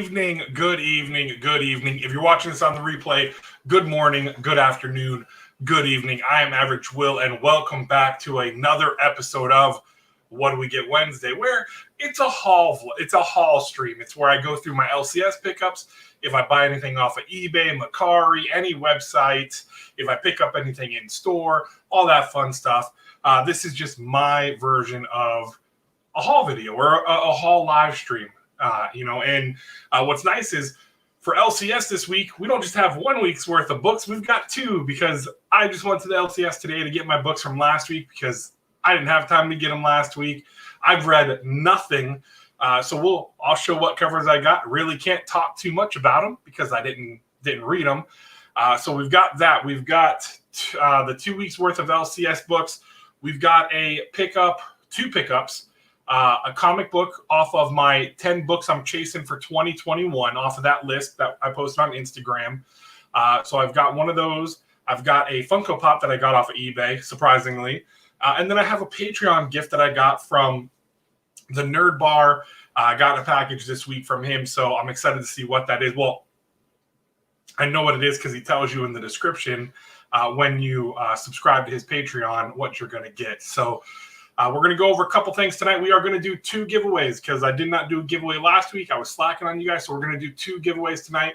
evening, good evening, good evening. If you're watching this on the replay, good morning, good afternoon, good evening. I am Average Will, and welcome back to another episode of What Do We Get Wednesday, where it's a haul stream. It's where I go through my LCS pickups. If I buy anything off of eBay, Mercari, any website, if I pick up anything in store, all that fun stuff. This is just my version of a haul video or a haul live stream. What's nice is for LCS this week, we don't just have 1 week's worth of books. We've got two, because I just went to the LCS today to get my books from last week because I didn't have time to get them last week. I've read nothing. So I'll show what covers I got. Really can't talk too much about them because I didn't read them. So we've got that. We've got the 2 weeks worth of LCS books. We've got two pickups. A comic book off of my 10 books I'm chasing for 2021 off of that list that I posted on Instagram. So I've got one of those. I've got a Funko Pop that I got off of eBay, surprisingly. And then I have a Patreon gift that I got from the Nerd Bar. I got a package this week from him, so I'm excited to see what that is. Well, I know what it is because he tells you in the description when you subscribe to his Patreon what you're going to get. So we're going to go over a couple things tonight. We are going to do two giveaways because I did not do a giveaway last week. I was slacking on you guys, so we're going to do two giveaways tonight.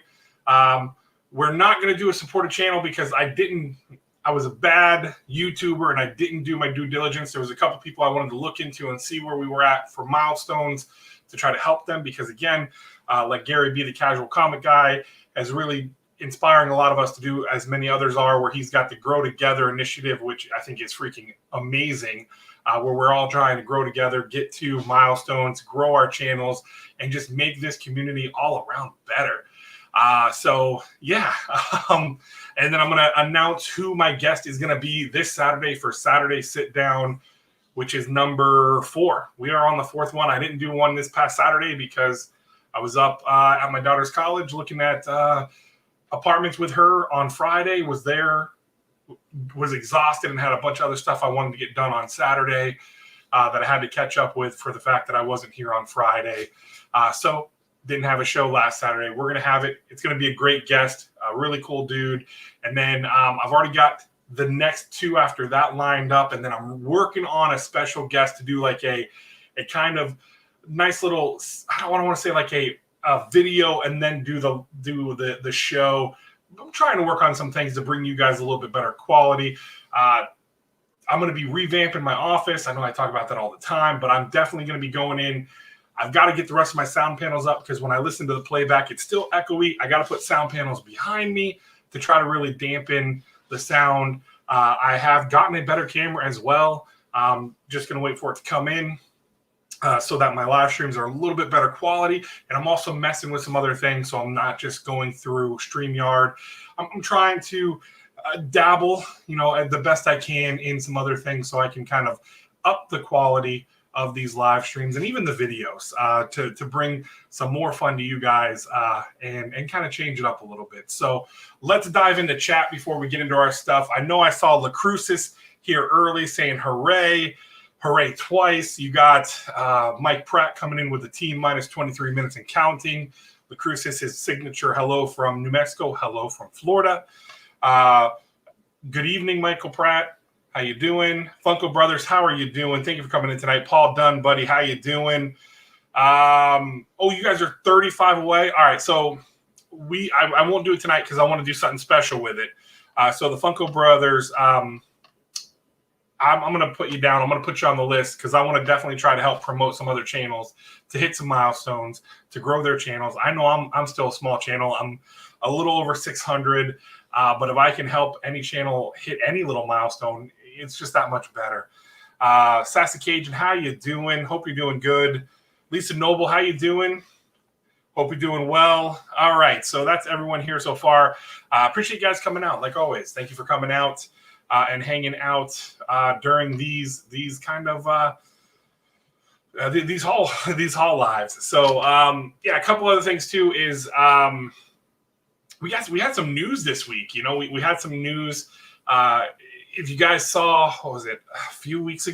We're not going to do a supported channel because I was a bad YouTuber and I didn't do my due diligence. There was a couple people I wanted to look into and see where we were at for milestones to try to help them because, again, like Gary B, the casual comic guy, is really inspiring a lot of us to do, as many others are, where he's got the Grow Together initiative, which I think is freaking amazing. Where we're all trying to grow together, get to milestones, grow our channels, and just make this community all around better. And then I'm going to announce who my guest is going to be this Saturday for Saturday Sit Down, which is number 4. We are on the 4th one. I didn't do one this past Saturday because I was up at my daughter's college looking at apartments with her on Friday, was exhausted and had a bunch of other stuff I wanted to get done on Saturday that I had to catch up with for the fact that I wasn't here on Friday. So didn't have a show last Saturday. We're going to have it. It's going to be a great guest, a really cool dude. And then I've already got the next two after that lined up. And then I'm working on a special guest to do like a kind of nice little, I don't want to say like a video and then do the show. I'm trying to work on some things to bring you guys a little bit better quality. I'm going to be revamping my office. I know I talk about that all the time, but I'm definitely going to be going in. I've got to get the rest of my sound panels up because when I listen to the playback, it's still echoey. I got to put sound panels behind me to try to really dampen the sound. I have gotten a better camera as well. Just going to wait for it to come in. So that my live streams are a little bit better quality. And I'm also messing with some other things, so I'm not just going through StreamYard. I'm trying to dabble, the best I can in some other things so I can kind of up the quality of these live streams and even the videos to bring some more fun to you guys and kind of change it up a little bit. So let's dive into chat before we get into our stuff. I know I saw LaCrucis here early saying hooray. Hooray twice. You got Mike Pratt coming in with the team minus 23 minutes and counting. LaCrucis, his signature hello from New Mexico, hello from Florida. Good evening, Michael Pratt. How you doing? Funko Brothers, how are you doing? Thank you for coming in tonight. Paul Dunn, buddy, how you doing? You guys are 35 away. All right, so I won't do it tonight because I want to do something special with it. So the Funko Brothers, I'm going to put you down. I'm going to put you on the list because I want to definitely try to help promote some other channels to hit some milestones, to grow their channels. I know I'm still a small channel. I'm a little over 600, but if I can help any channel hit any little milestone, it's just that much better. Sassy Cajun, how you doing? Hope you're doing good. Lisa Noble, how you doing? Hope you're doing well. All right, so that's everyone here so far. Appreciate you guys coming out, like always. Thank you for coming out. And hanging out during these kind of these haul lives. So a couple other things too is we had some news this week. We had some news. If you guys saw, what was it, a few weeks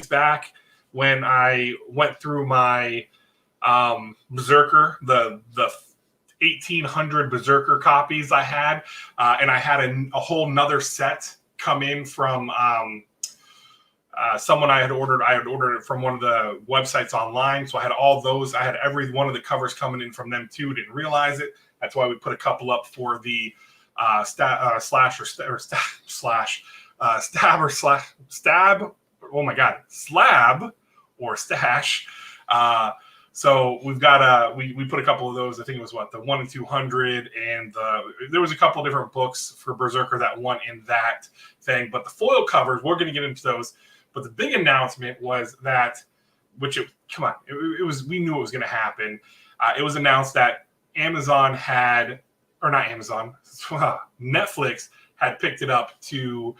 back when I went through my Berserker, the 1,800 Berserker copies I had, and I had a whole nother set come in from someone I had ordered. I had ordered it from one of the websites online, so I had all those. I had every one of the covers coming in from them too. Didn't realize it. That's why we put a couple up for the stab. Oh my God, slab or stash. So we've got we put a couple of those. I think it was the 1 in 200, and there was a couple of different books for Berserker that won in that thing. But the foil covers, we're going to get into those. But the big announcement was that, we knew it was going to happen. It was announced that Netflix had picked it up to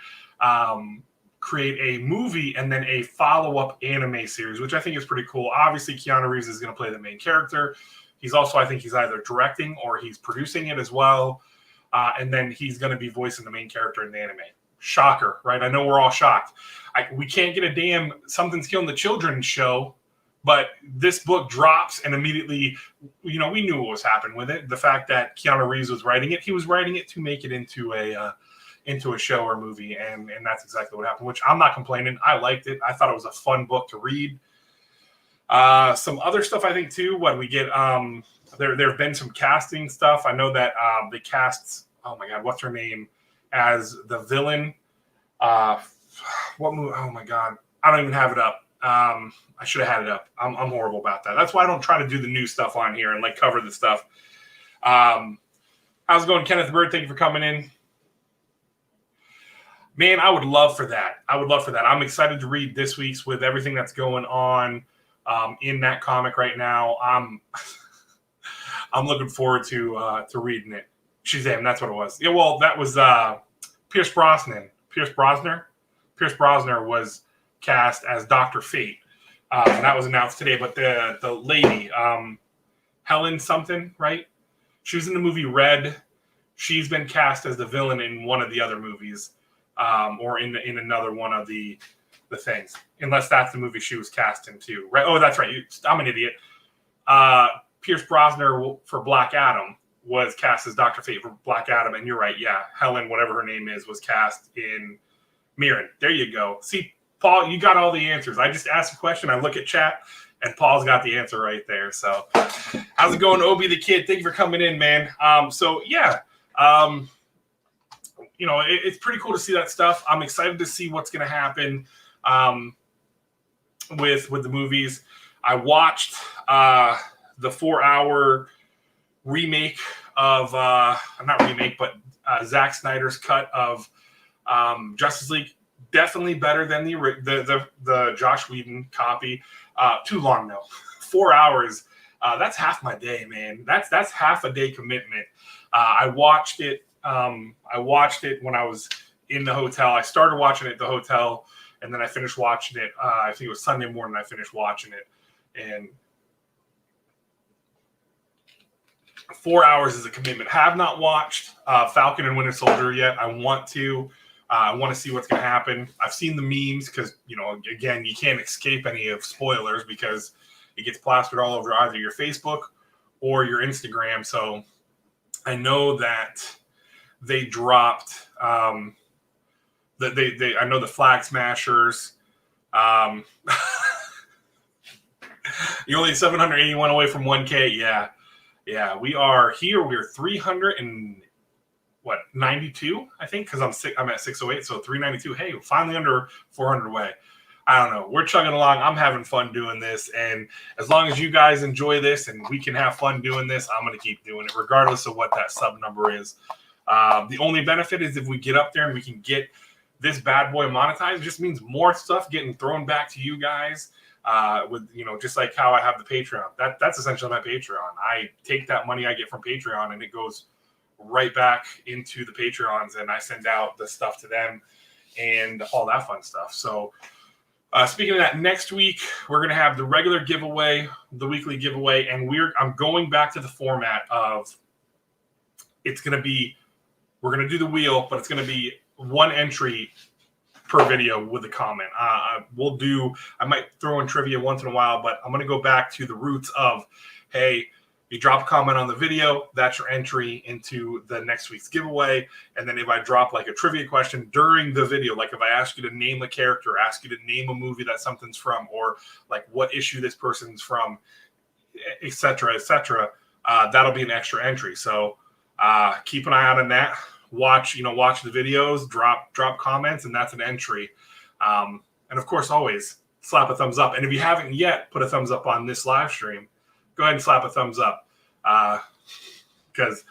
create a movie and then a follow-up anime series, which I think is pretty cool. Obviously, Keanu Reeves is going to play the main character. He's also, I think he's either directing or he's producing it as well. And then he's going to be voicing the main character in the anime. Shocker, right? I know we're all shocked. We can't get a damn Something's Killing the Children show, but this book drops and immediately, we knew what was happening with it. The fact that Keanu Reeves was writing it, he was writing it to make it into a show or movie, and that's exactly what happened, which I'm not complaining. I liked it. I thought it was a fun book to read. Some other stuff I think too, when we get there have been some casting stuff. I know that they cast, oh my God, what's her name as the villain? What movie? Oh my God, I don't even have it up. I should have had it up. I'm horrible about that. That's why I don't try to do the new stuff on here and cover the stuff. How's it going, Kenneth Bird? Thank you for coming in. Man, I would love for that. I'm excited to read this week's with everything that's going on in that comic right now. I'm looking forward to reading it. Shazam, that's what it was. Yeah, well, that was Pierce Brosnan. Pierce Brosnan was cast as Dr. Fate. And that was announced today. But the lady, Helen something, right? She was in the movie Red. She's been cast as the villain in one of the other movies. Or in another one of the things, unless that's the movie she was cast in too, right? Oh, that's right. I'm an idiot. Pierce Brosnan for Black Adam was cast as Dr. Fate for Black Adam, and you're right. Yeah, Helen, whatever her name is, was cast in Mirren. There you go. See, Paul, you got all the answers. I just asked a question. I look at chat, and Paul's got the answer right there. So, how's it going, Obi the Kid? Thank you for coming in, man. It's pretty cool to see that stuff. I'm excited to see what's going to happen with the movies. I watched the 4-hour remake of not remake, but Zack Snyder's cut of Justice League. Definitely better than the Josh Whedon copy. Too long though. 4 hours. That's half my day, man. That's half a day commitment. I watched it when I was in the hotel. I started watching it at the hotel, and then I finished watching it. I think it was Sunday morning I finished watching it. And 4 hours is a commitment. Have not watched Falcon and Winter Soldier yet. I want to. I want to see what's going to happen. I've seen the memes because, again, you can't escape any of spoilers because it gets plastered all over either your Facebook or your Instagram. So I know that they dropped I know the Flag Smashers. You're only 781 away from 1K. Yeah. We are here. We're 392, I think, because I'm at 608, so 392. Hey, finally under 400 away. I don't know. We're chugging along. I'm having fun doing this, and as long as you guys enjoy this and we can have fun doing this, I'm going to keep doing it, regardless of what that sub number is. The only benefit is if we get up there and we can get this bad boy monetized, it just means more stuff getting thrown back to you guys. With just like how I have the Patreon. That's essentially my Patreon. I take that money I get from Patreon and it goes right back into the Patreons, and I send out the stuff to them and all that fun stuff. So speaking of that, next week we're gonna have the regular giveaway, the weekly giveaway, and I'm going back to the format of we're gonna do the wheel, but it's gonna be one entry per video with a comment. I might throw in trivia once in a while, but I'm going to go back to the roots of, hey, you drop a comment on the video, that's your entry into the next week's giveaway. And then if I drop like a trivia question during the video, like if I ask you to name a character, ask you to name a movie that something's from, or like what issue this person's from, et cetera, that'll be an extra entry. So keep an eye out on that. Watch the videos, drop comments, and that's an entry. And of course, always slap a thumbs up. And if you haven't yet put a thumbs up on this live stream, go ahead and slap a thumbs up, because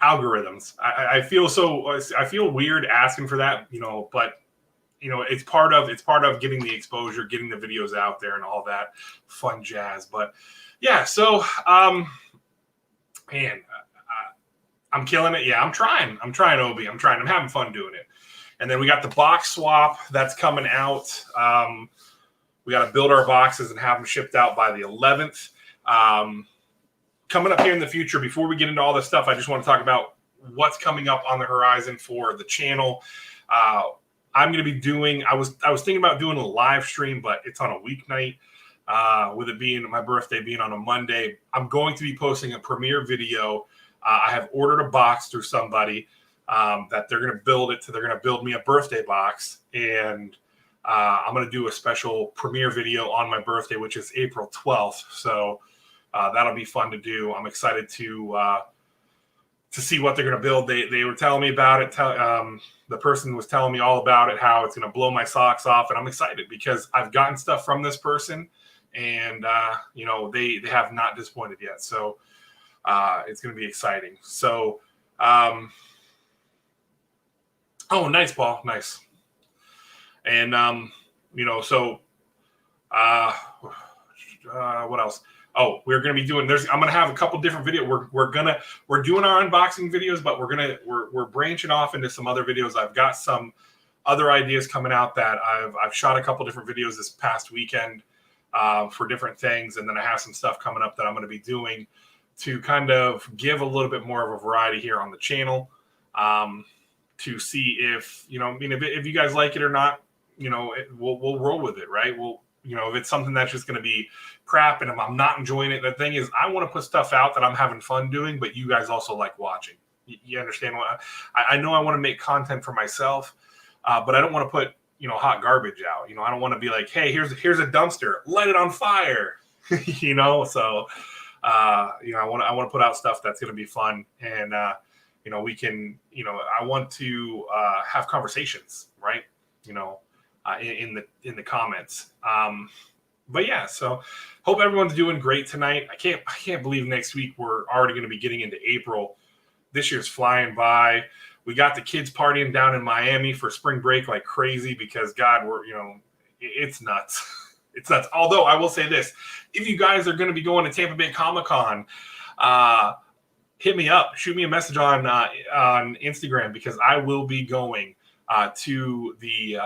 algorithms. I feel weird asking for that, but it's part of getting the exposure, getting the videos out there, and all that fun jazz. But yeah, so man, I'm killing it. Yeah, I'm trying, Obi. I'm having fun doing it. And then we got the box swap that's coming out. We got to build our boxes and have them shipped out by the 11th. Coming up here in the future, before we get into all this stuff, I just want to talk about what's coming up on the horizon for the channel. I'm going to be doing, I was thinking about doing a live stream, but it's on a weeknight, with it being my birthday being on a Monday. I'm going to be posting a premiere video. I have ordered a box through somebody that they're going to build it to. They're going to build me a birthday box, and I'm going to do a special premiere video on my birthday, which is April 12th. So that'll be fun to do. I'm excited to see what they're going to build. They were telling me about it. The person was telling me all about it, how it's going to blow my socks off. And I'm excited because I've gotten stuff from this person, and, they have not disappointed yet. So it's going to be exciting. So, oh, nice, Paul. Nice. And, what else? Oh, we're going to be doing, I'm going to have a couple different videos. We're doing our unboxing videos, but we're branching off into some other videos. I've got some other ideas coming out that I've shot a couple different videos this past weekend, for different things. And then I have some stuff coming up that I'm going to be doing to kind of give a little bit more of a variety here on the channel, to see if, if you guys like it or not, we'll roll with it, right? If it's something that's just going to be crap and if I'm not enjoying it, the thing is, I want to put stuff out that I'm having fun doing, but you guys also like watching. You understand what I know? I want to make content for myself, but I don't want to put, hot garbage out. I don't want to be like, hey, here's a dumpster, light it on fire, So, I want to put out stuff that's going to be fun, and we can, I want to have conversations, right? In the comments. But yeah, so hope everyone's doing great tonight. I can't believe next week we're already going to be getting into April. This year's flying by. We got the kids partying down in Miami for spring break like crazy because God, it's nuts. It's nuts. Although I will say this, if you guys are going to be going to Tampa Bay Comic-Con, hit me up, shoot me a message on Instagram, because I will be going to the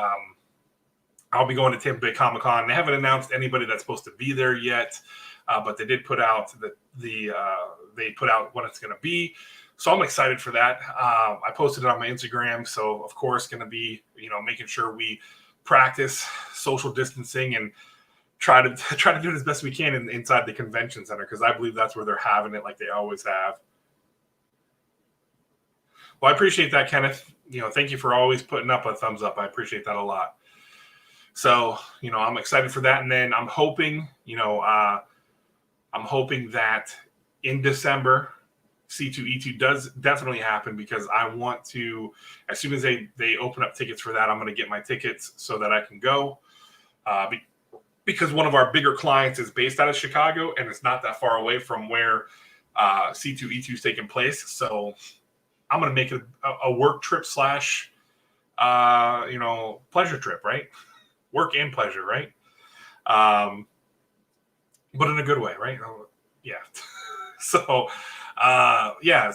I'll be going to Tampa Bay Comic-Con. They haven't announced anybody that's supposed to be there yet, but they did put out they put out what it's going to be. So I'm excited for that. I posted it on my Instagram. So of course, going to be making sure we practice social distancing and try to do it as best we can inside the convention center, because I believe that's where they're having it, like they always have. Well, I appreciate that, Kenneth. Thank you for always putting up a thumbs up. I appreciate that a lot. So, I'm excited for that. And then I'm hoping, that in December, C2E2 does definitely happen, because I want to, as soon as they open up tickets for that, I'm going to get my tickets so that I can go. Because one of our bigger clients is based out of Chicago, and it's not that far away from where C2E2 is taking place. So I'm going to make it a work trip / pleasure trip, right? Work and pleasure, right? But in a good way, right? Yeah. So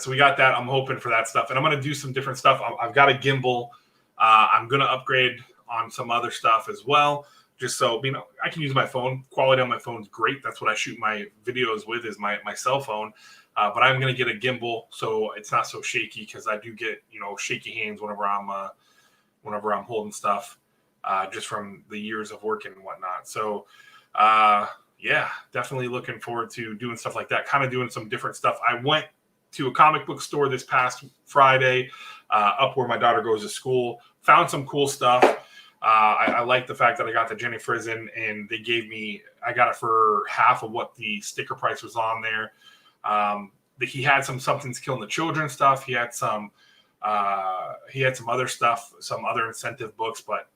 we got that. I'm hoping for that stuff. And I'm going to do some different stuff. I've got a gimbal. I'm going to upgrade on some other stuff as well, just so, I can use my phone. Quality on my phone's great. That's what I shoot my videos with, is my cell phone. But I'm going to get a gimbal so it's not so shaky, because I do get, shaky hands whenever I'm whenever I'm holding stuff, just from the years of working and whatnot. So, yeah, definitely looking forward to doing stuff like that, kind of doing some different stuff. I went to a comic book store this past Friday, up where my daughter goes to school, found some cool stuff. I like the fact that I got the Jenny Frizen, and I got it for half of what the sticker price was on there. He had some Something's Killing the Children stuff. He had some other stuff, some other incentive books, but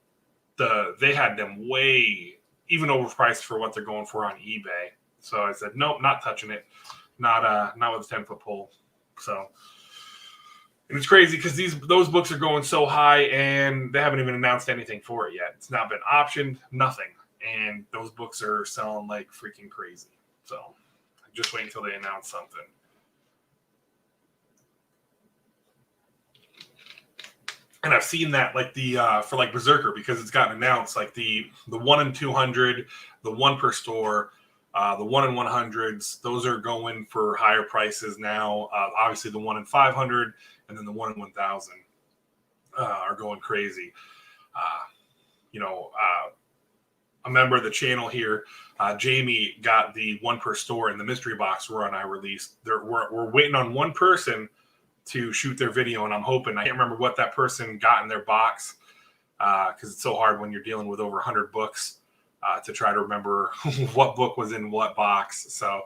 they had them way even overpriced for what they're going for on eBay. So I said, nope, not touching it. Not with a 10-foot pole. So, and it's crazy because those books are going so high, and they haven't even announced anything for it yet. It's not been optioned, nothing, and those books are selling like freaking crazy. So, just wait until they announce something. And I've seen that like for like Berserker, because it's gotten announced, like the 1 in 200, the 1 per store. The 1 in 100s, those are going for higher prices now. Obviously, the 1 in 500 and then the 1 in 1,000 are going crazy. A member of the channel here, Jamie, got the 1 per store in the mystery box run I released. We're waiting on one person to shoot their video, and I'm hoping, I can't remember what that person got in their box, because it's so hard when you're dealing with over 100 books. To try to remember what book was in what box. So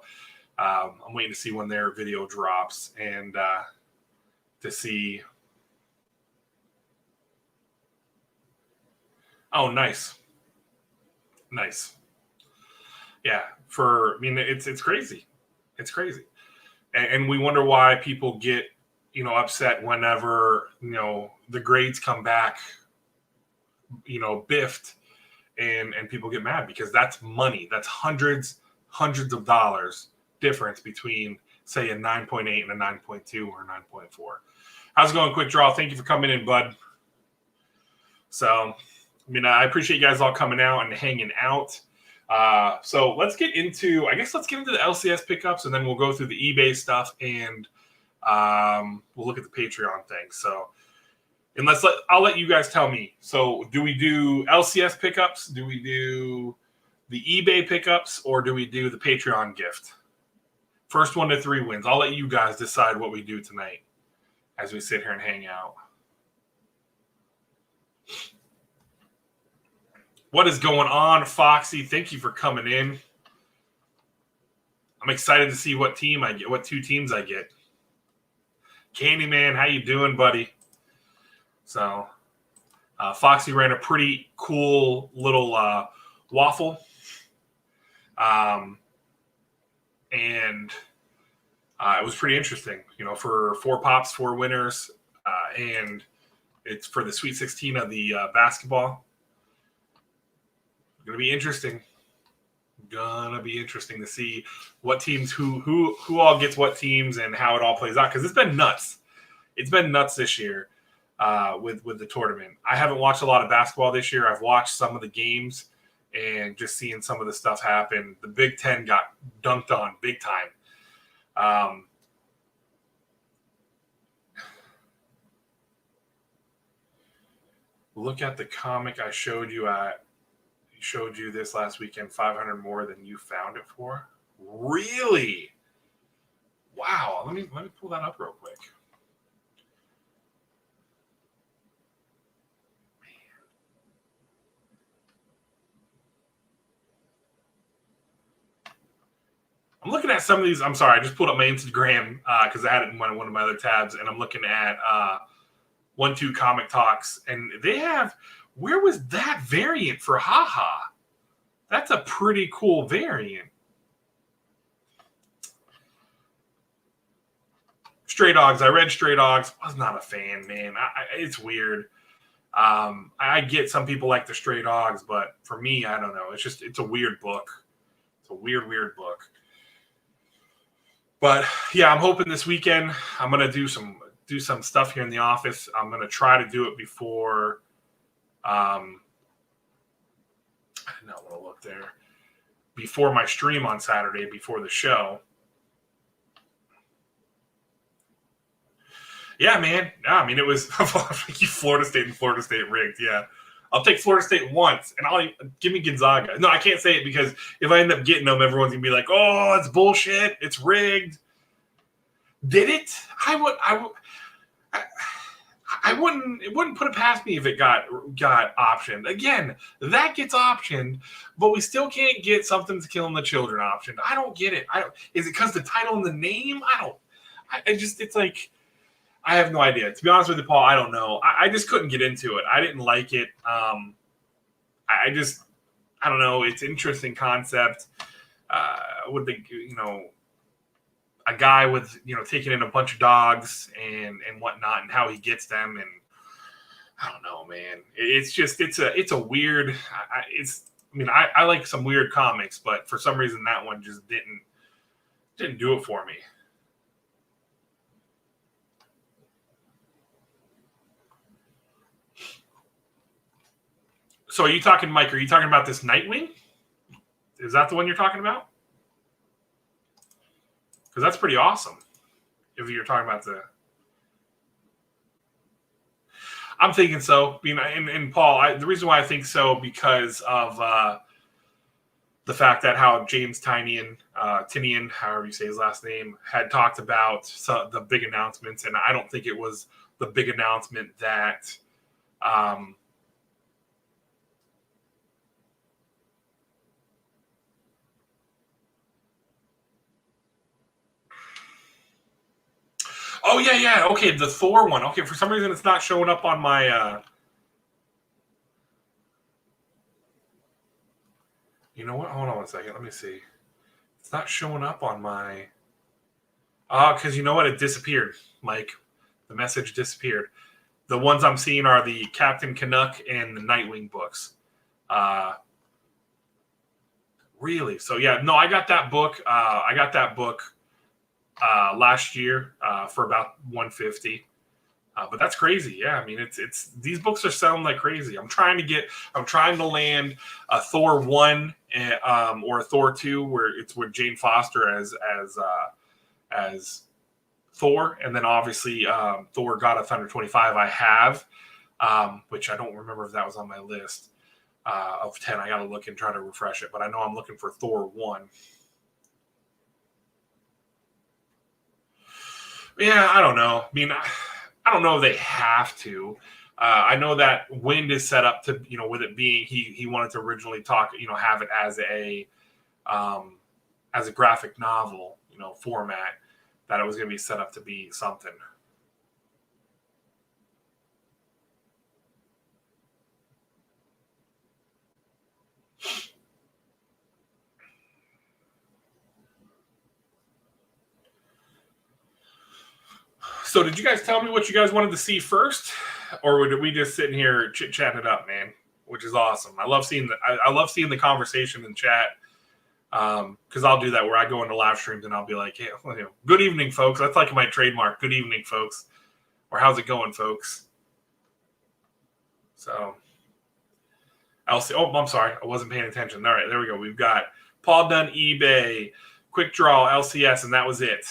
I'm waiting to see when their video drops, and to see. Oh, nice. Yeah, it's crazy. It's crazy. And we wonder why people get, upset whenever, the grades come back, biffed. And people get mad, because that's money. That's hundreds of dollars difference between, say, a 9.8 and a 9.2 or 9.4. How's it going, Quick Draw? Thank you for coming in, bud. So, I appreciate you guys all coming out and hanging out. So let's get into the LCS pickups, and then we'll go through the eBay stuff, and we'll look at the Patreon thing. So, I'll let you guys tell me. So, do we do LCS pickups? Do we do the eBay pickups? Or do we do the Patreon gift? First 1 to 3 wins. I'll let you guys decide what we do tonight as we sit here and hang out. What is going on, Foxy? Thank you for coming in. I'm excited to see what team I get, what 2 teams I get. Candyman, how you doing, buddy? So, Foxy ran a pretty cool little waffle. And it was pretty interesting, for 4 pops, 4 winners. And it's for the Sweet 16 of the basketball. Going to be interesting. To see what teams, who all gets what teams, and how it all plays out. Because it's been nuts. It's been nuts this year. With the tournament. I haven't watched a lot of basketball this year. I've watched some of the games, and just seeing some of the stuff happen. The Big Ten got dunked on big time. Look at the comic I showed you this last weekend, 500 more than you found it for. Really? Wow. Let me pull that up real quick. I'm looking at some of these. I'm sorry, I just pulled up my Instagram because I had it in one of my other tabs, and I'm looking at 1-2 Comic Talks, and they have. Where was that variant for Haha? That's a pretty cool variant. Stray Dogs. I read Stray Dogs. Was not a fan, man. It's weird. I get some people like the Stray Dogs, but for me, I don't know. It's a weird book. It's a weird book. But yeah, I'm hoping this weekend I'm gonna do some stuff here in the office. I'm gonna try to do it before. I did not want to look there. Before my stream on Saturday, before the show. Yeah, man. No, I mean, it was Florida State rigged. Yeah. I'll take Florida State once, and give me Gonzaga. No, I can't say it because if I end up getting them, everyone's gonna be like, "Oh, it's bullshit. It's rigged." Did it? I wouldn't. It wouldn't put it past me if it got optioned. Again, that gets optioned, but we still can't get Something's Killing the Children optioned. I don't get it. Is it because the title and the name? It's like. I have no idea. To be honest with you, Paul, I don't know. I just couldn't get into it. I didn't like it. I don't know. It's an interesting concept. Would they, a guy with, taking in a bunch of dogs and whatnot, and how he gets them, and I don't know, man. It's a weird. I like some weird comics, but for some reason that one just didn't do it for me. So are you talking, Mike, are you talking about this Nightwing? Is that the one you're talking about? Because that's pretty awesome. If you're talking about I'm thinking so. And Paul, the reason why I think so, because of the fact that how James Tynion, however you say his last name, had talked about the big announcements. And I don't think it was the big announcement that oh, yeah. Okay, the Thor one. Okay, for some reason it's not showing up on my... You know what? Hold on one second. Let me see. It's not showing up on my... because you know what? It disappeared, Mike. The message disappeared. The ones I'm seeing are the Captain Canuck and the Nightwing books. Really? So, yeah. No, I got that book. Last year for about $150, but that's crazy. Yeah, I mean it's these books are selling like crazy. I'm trying to land a Thor 1 or a Thor 2 where it's with Jane Foster as Thor, and then obviously Thor God of Thunder 25 I have, which I don't remember if that was on my list of 10. I got to look and try to refresh it, but I know I'm looking for Thor 1. Yeah, I don't know. I don't know if they have to. I know that Wind is set up to, with it being he wanted to originally have it as a graphic novel, format, that it was going to be set up to be something. So did you guys tell me what you guys wanted to see first, or did we just sit in here chit-chatting it up, man? Which is awesome. I love seeing the conversation in chat, because I'll do that where I go into live streams and I'll be like, hey, good evening, folks. That's like my trademark. Good evening, folks. Or how's it going, folks? So, LC. Oh, I'm sorry. I wasn't paying attention. All right, there we go. We've got Paul Dunn, eBay, Quick Draw, LCS, and that was it.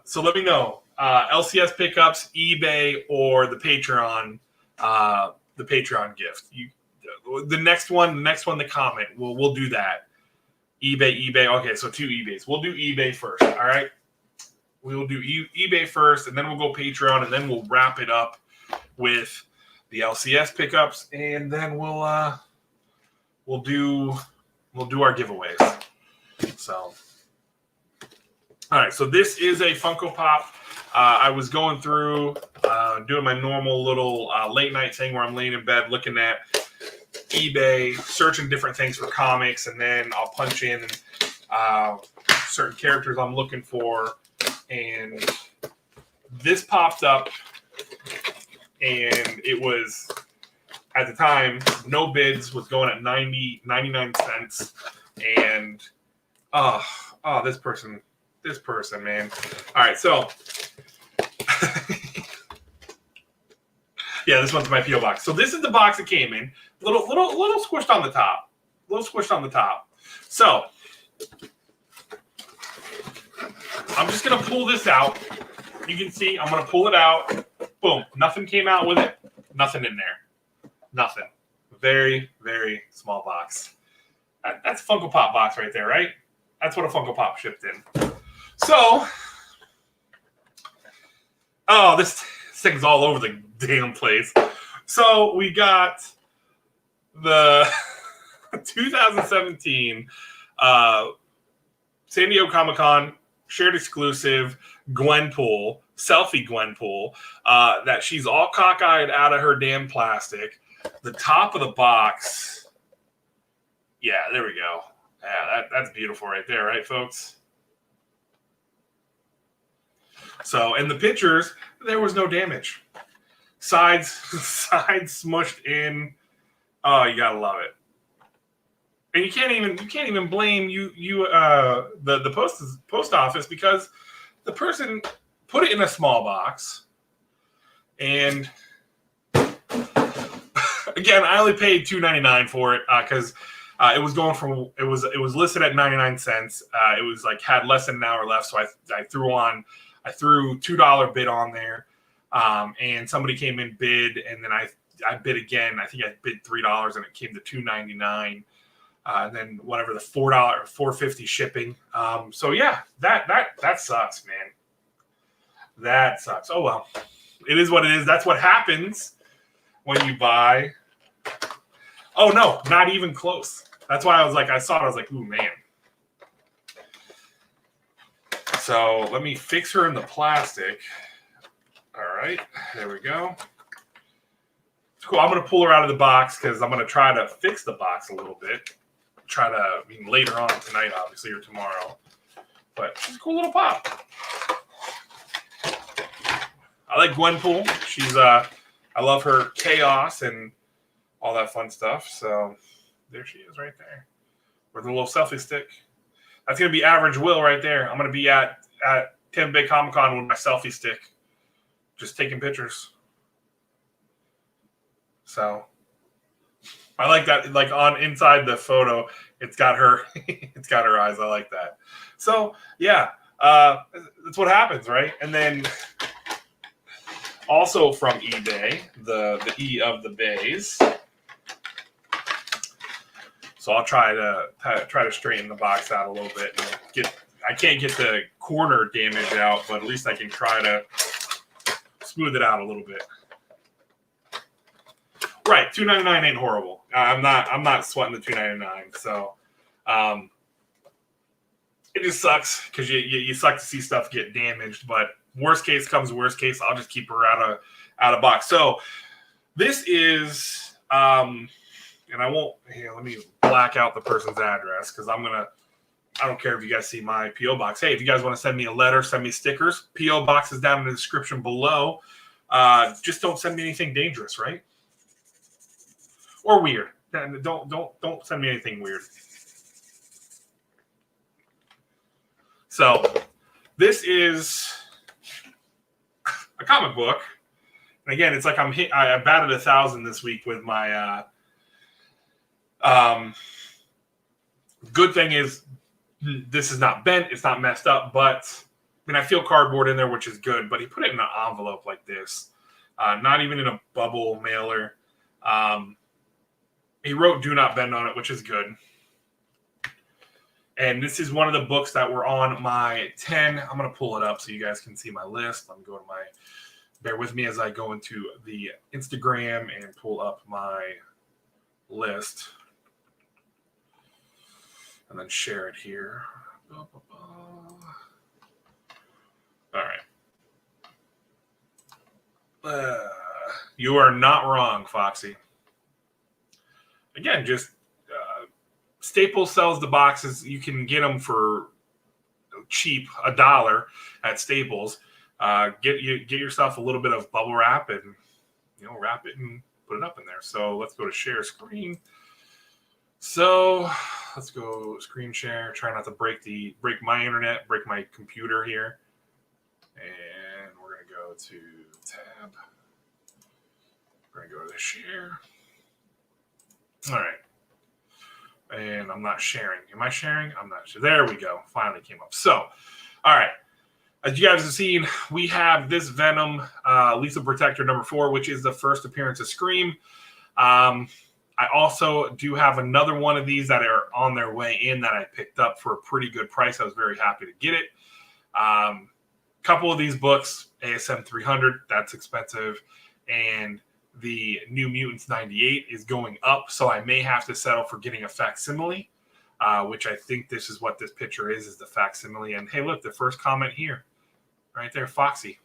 So let me know, LCS pickups, eBay, or the Patreon gift. The next one, the comment. We'll do that. eBay. Okay, so 2 eBays. We'll do eBay first. All right. We will do eBay first, and then we'll go Patreon, and then we'll wrap it up with the LCS pickups, and then we'll do our giveaways. So. All right, so this is a Funko Pop. I was going through, doing my normal little late night thing where I'm laying in bed looking at eBay, searching different things for comics, and then I'll punch in certain characters I'm looking for. And this popped up, and it was, at the time, no bids, was going at 99 cents. And, this person, man. All right, so yeah, this one's my P.O. box. So this is the box it came in. Little squished on the top. So I'm just going to pull this out. You can see I'm going to pull it out. Boom. Nothing came out with it. Nothing in there. Nothing. Very, very small box. That's a Funko Pop box right there, right? That's what a Funko Pop shipped in. So, oh, this thing's all over the damn place. So we got the 2017 San Diego Comic-Con shared exclusive Gwenpool, selfie Gwenpool, that she's all cockeyed out of her damn plastic. The top of the box, yeah, there we go. Yeah, that's beautiful right there, right, folks? So, in the pictures, there was no damage. Sides smushed in. Oh, you gotta love it. And you can't even blame the post office, because the person put it in a small box. And again, I only paid $2.99 for it because it was going from it was listed at 99 cents. It was like had less than an hour left, so I threw $2 bid on there, and somebody came in bid, and then I bid again. I think I bid $3, and it came to $2.99. And then whatever, the $4.50 shipping. So yeah, that sucks, man. That sucks. Oh well, it is what it is. That's what happens when you buy. Oh no, not even close. That's why I saw it. I was like, ooh man. So let me fix her in the plastic. All right, there we go. Cool. I'm gonna pull her out of the box because I'm gonna try to fix the box a little bit. Later on tonight, obviously, or tomorrow. But she's a cool little pop. I like Gwenpool. She's I love her chaos and all that fun stuff. So there she is right there with a little selfie stick. That's gonna be average Will right there. I'm gonna be at Tampa Bay Comic Con with my selfie stick, just taking pictures. So I like that. Like on inside the photo, it's got her eyes. I like that. So yeah, that's what happens, right? And then also from eBay, the E of the Bays. So I'll try to straighten the box out a little bit. And I can't get the corner damage out, but at least I can try to smooth it out a little bit. Right, $2.99 ain't horrible. I'm not sweating the $2.99. So, it just sucks because you suck to see stuff get damaged. But worst case comes worst case, I'll just keep her out of box. So this is and I won't. Here, let me black out the person's address because I don't care if you guys see my PO box. Hey, if you guys want to send me a letter, send me stickers. PO box is down in the description below. Just don't send me anything dangerous, right? Or weird. Don't send me anything weird. So this is a comic book, and again, it's like I batted 1,000 this week with my. Good thing is this is not bent, it's not messed up, but I feel cardboard in there, which is good. But he put it in an envelope like this, not even in a bubble mailer. He wrote "Do not bend" on it, which is good. And this is one of the books that were on my 10. I'm going to pull it up so you guys can see my list. Let me go to bear with me as I go into the Instagram and pull up my list. And then share it here. All right. You are not wrong, Foxy. Again, just Staples sells the boxes. You can get them for cheap, $1 at Staples. Get yourself a little bit of bubble wrap and wrap it and put it up in there. So let's go to share screen. So let's go screen share. Try not to break my internet, break my computer here. And we're gonna go to tab. We're gonna go to share. All right. And I'm not sharing. Am I sharing? I'm not sure. There we go. Finally came up. So, all right. As you guys have seen, we have this Venom Lethal Protector number 4, which is the first appearance of Scream. I also do have another one of these that are on their way in that I picked up for a pretty good price. I was very happy to get it. Couple of these books, ASM 300, that's expensive. And the New Mutants 98 is going up, so I may have to settle for getting a facsimile, which I think this is what this picture is the facsimile. And hey, look, the first comment here, right there, Foxy.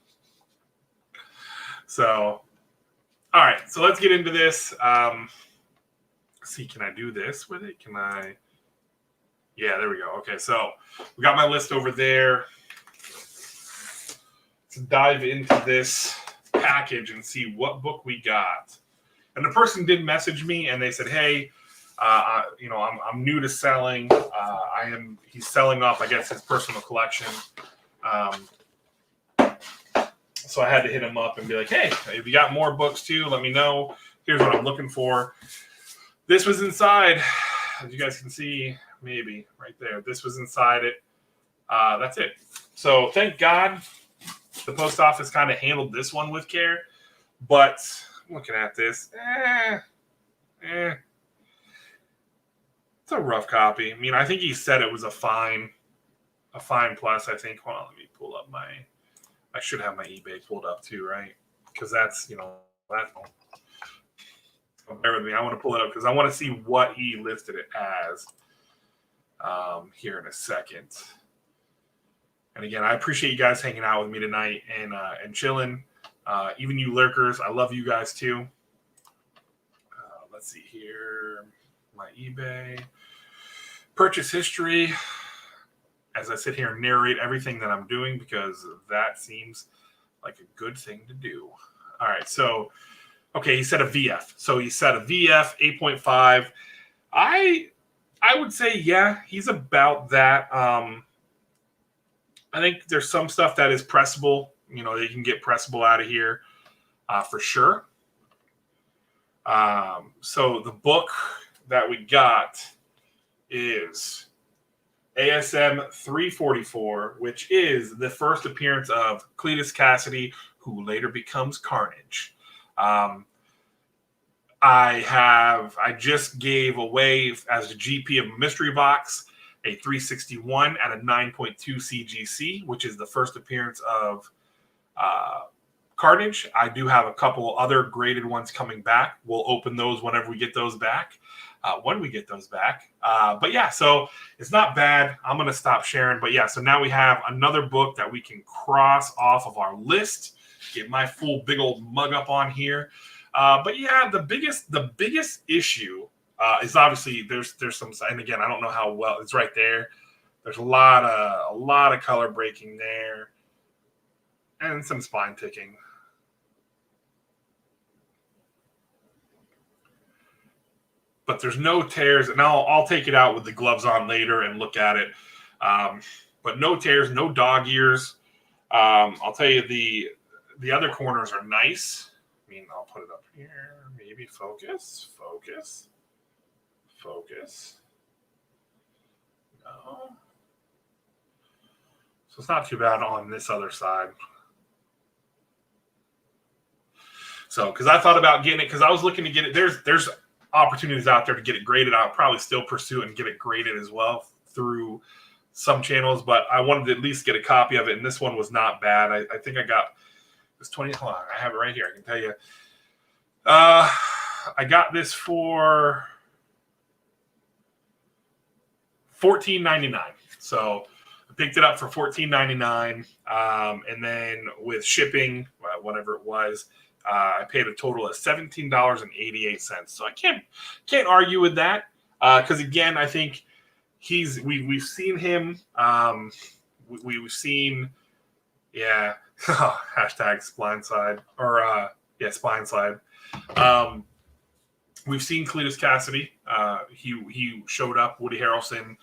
So, all right, so let's get into this. See, can I do this with it? Can I? Yeah, there we go. Okay, so we got my list over there. Let's dive into this package and see what book we got. And the person did message me and they said, hey, I'm new to selling. He's selling off, I guess, his personal collection. So I had to hit him up and be like, hey, if you got more books too, let me know. Here's what I'm looking for. This was inside, as you guys can see, maybe right there. This was inside it. That's it. So thank God the post office kind of handled this one with care. But looking at this, it's a rough copy. I mean, I think he said it was a fine plus. I think. Hold on, let me pull up I should have my eBay pulled up too, right? Because that's that's. Bear with me. I want to pull it up because I want to see what he listed it as here in a second. And again, I appreciate you guys hanging out with me tonight and chilling. Even you lurkers, I love you guys too. Let's see here. My eBay. Purchase history. As I sit here and narrate everything that I'm doing because that seems like a good thing to do. All right, so... Okay, he said a VF. So he said a VF 8.5. I would say, yeah, he's about that. I think there's some stuff that is pressable. You can get pressable out of here for sure. So the book that we got is ASM 344, which is the first appearance of Cletus Cassidy, who later becomes Carnage. I just gave away as a GP of a mystery box a 361 at a 9.2 CGC, which is the first appearance of Carnage. I do have a couple other graded ones coming back. We'll open those whenever we get those back. When we get those back. But yeah, so it's not bad. I'm going to stop sharing. But yeah, so now we have another book that we can cross off of our list. Get my full big old mug up on here. But yeah, the biggest issue is obviously there's some, and again, I don't know how well it's right there. There's a lot of color breaking there and some spine ticking. But there's no tears, and I'll take it out with the gloves on later and look at it. But no tears, no dog ears. I'll tell you the other corners are nice. I mean, I'll put it up here. Maybe focus. No. So it's not too bad on this other side. So, because I thought about getting it, because I was looking to get it. There's opportunities out there to get it graded. I'll probably still pursue it and get it graded as well through some channels, but I wanted to at least get a copy of it, and this one was not bad. I think I got this 20. Hold on, I have it right here. I can tell you. I got this for $14.99. So I picked it up for $14.99, and then with shipping, whatever it was, I paid a total of $17.88. So I can't argue with that because again, I think we've seen him. We've seen, yeah. Hashtag Splineside or Splineside. We've seen Cletus Cassidy. He showed up. Woody Harrelson.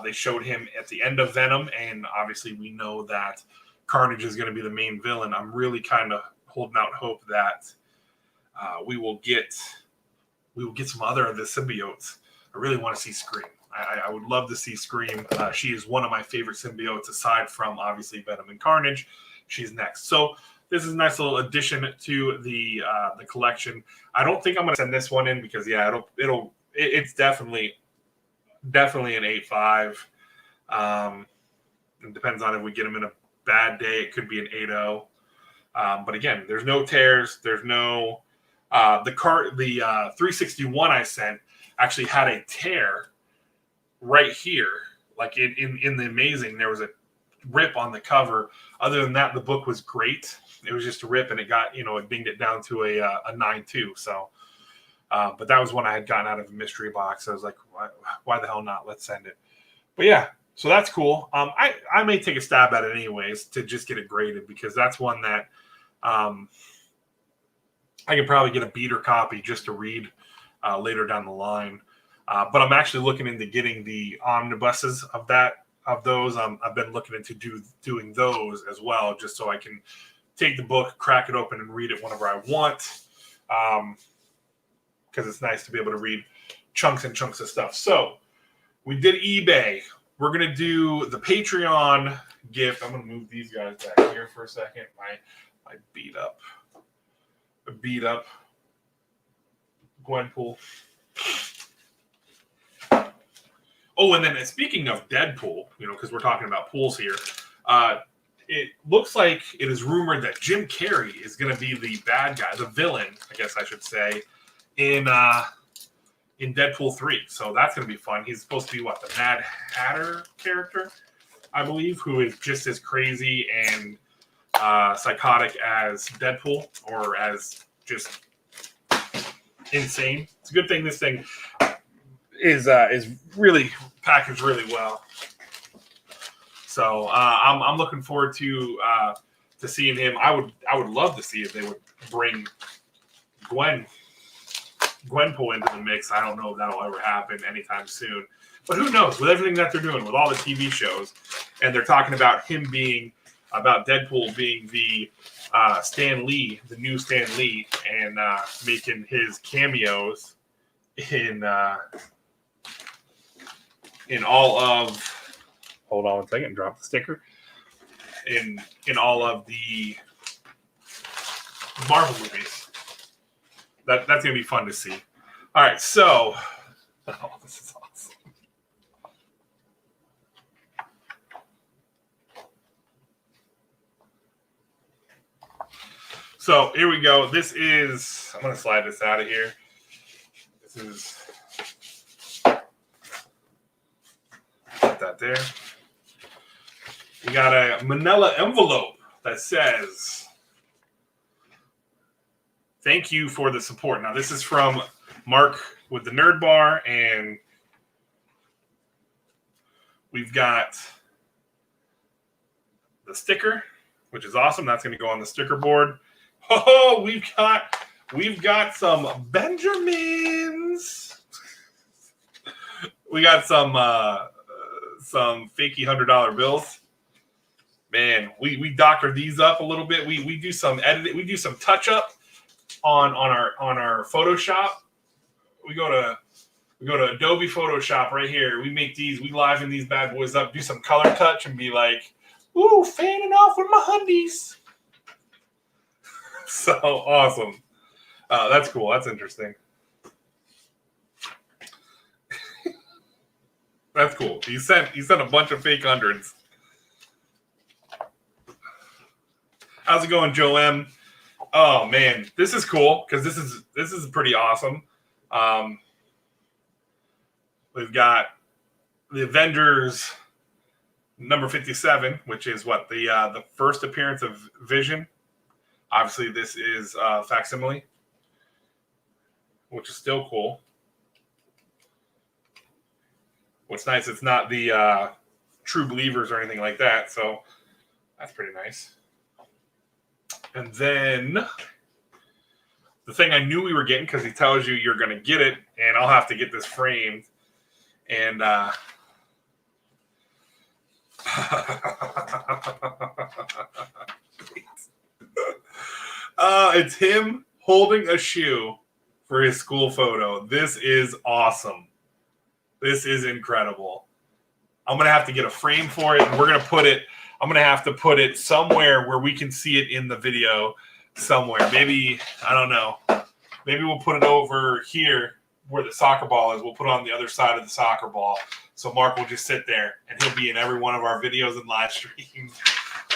They showed him at the end of Venom, and obviously we know that Carnage is going to be the main villain. I'm really kind of holding out hope that we will get some other of the symbiotes. I really want to see Scream. I would love to see Scream. She is one of my favorite symbiotes, aside from obviously Venom and Carnage. She's next. So this is a nice little addition to the collection. I don't think I'm going to send this one in because it's definitely an 8.5. It depends on if we get them in a bad day. It could be an 8.0. But again, there's no tears. There's no the 361 I sent actually had a tear right here, like in the Amazing. There was a rip on the cover. Other than that, the book was great. It was just a rip, and it got it dinged it down to a 9.2. So, but that was one I had gotten out of a mystery box. I was like, why the hell not? Let's send it. But yeah, so that's cool. I may take a stab at it anyways to just get it graded, because that's one that I could probably get a beater copy just to read later down the line. But I'm actually looking into getting the omnibuses of those. I've been looking into doing those as well, just so I can take the book, crack it open, and read it whenever I want. Because it's nice to be able to read chunks and chunks of stuff. So we did eBay. We're going to do the Patreon gift. I'm going to move these guys back here for a second. I beat up Gwenpool. Oh, and then speaking of Deadpool, because we're talking about pools here, it looks like it is rumored that Jim Carrey is going to be the bad guy, the villain, I guess I should say, in Deadpool 3. So that's going to be fun. He's supposed to be the Mad Hatter character, I believe, who is just as crazy and psychotic as Deadpool, or as just insane. It's a good thing this thing is really packaged really well. So I'm looking forward to seeing him. I would love to see if they would bring Gwenpool into the mix. I don't know if that'll ever happen anytime soon, but who knows? With everything that they're doing, with all the TV shows, and they're talking about about Deadpool being the Stan Lee, the new Stan Lee, and making his cameos in all of. Hold on one second. Drop the sticker. In all of the Marvel movies. That's gonna be fun to see. All right, so this is awesome. So here we go. This is. I'm gonna slide this out of here. This is. Put that there. We got a manila envelope that says, "Thank you for the support." Now, this is from Mark with the Nerd Bar, and we've got the sticker, which is awesome. That's going to go on the sticker board. Oh, we've got some Benjamins. We got some fakey $100 bills. Man, we doctor these up a little bit. We do some editing. We do some touch up on our Photoshop. We go to Adobe Photoshop right here. We make these. We liven these bad boys up. Do some color touch and be like, "Ooh, fanning off with my hundies." So awesome. That's cool. That's interesting. That's cool. He sent a bunch of fake hundreds. How's it going, Joe M? Oh man, this is cool because this is pretty awesome. We've got the Avengers number 57, which is the first appearance of Vision. Obviously, this is facsimile, which is still cool. What's nice, it's not the True Believers or anything like that, so that's pretty nice. And then the thing I knew we were getting, because he tells you you're going to get it, and I'll have to get this framed. And it's him holding a shoe for his school photo. This is awesome. This is incredible. I'm going to have to get a frame for it, and I'm going to have to put it somewhere where we can see it in the video somewhere. Maybe, I don't know. Maybe we'll put it over here where the soccer ball is. We'll put it on the other side of the soccer ball. So Mark will just sit there, and he'll be in every one of our videos and live streams.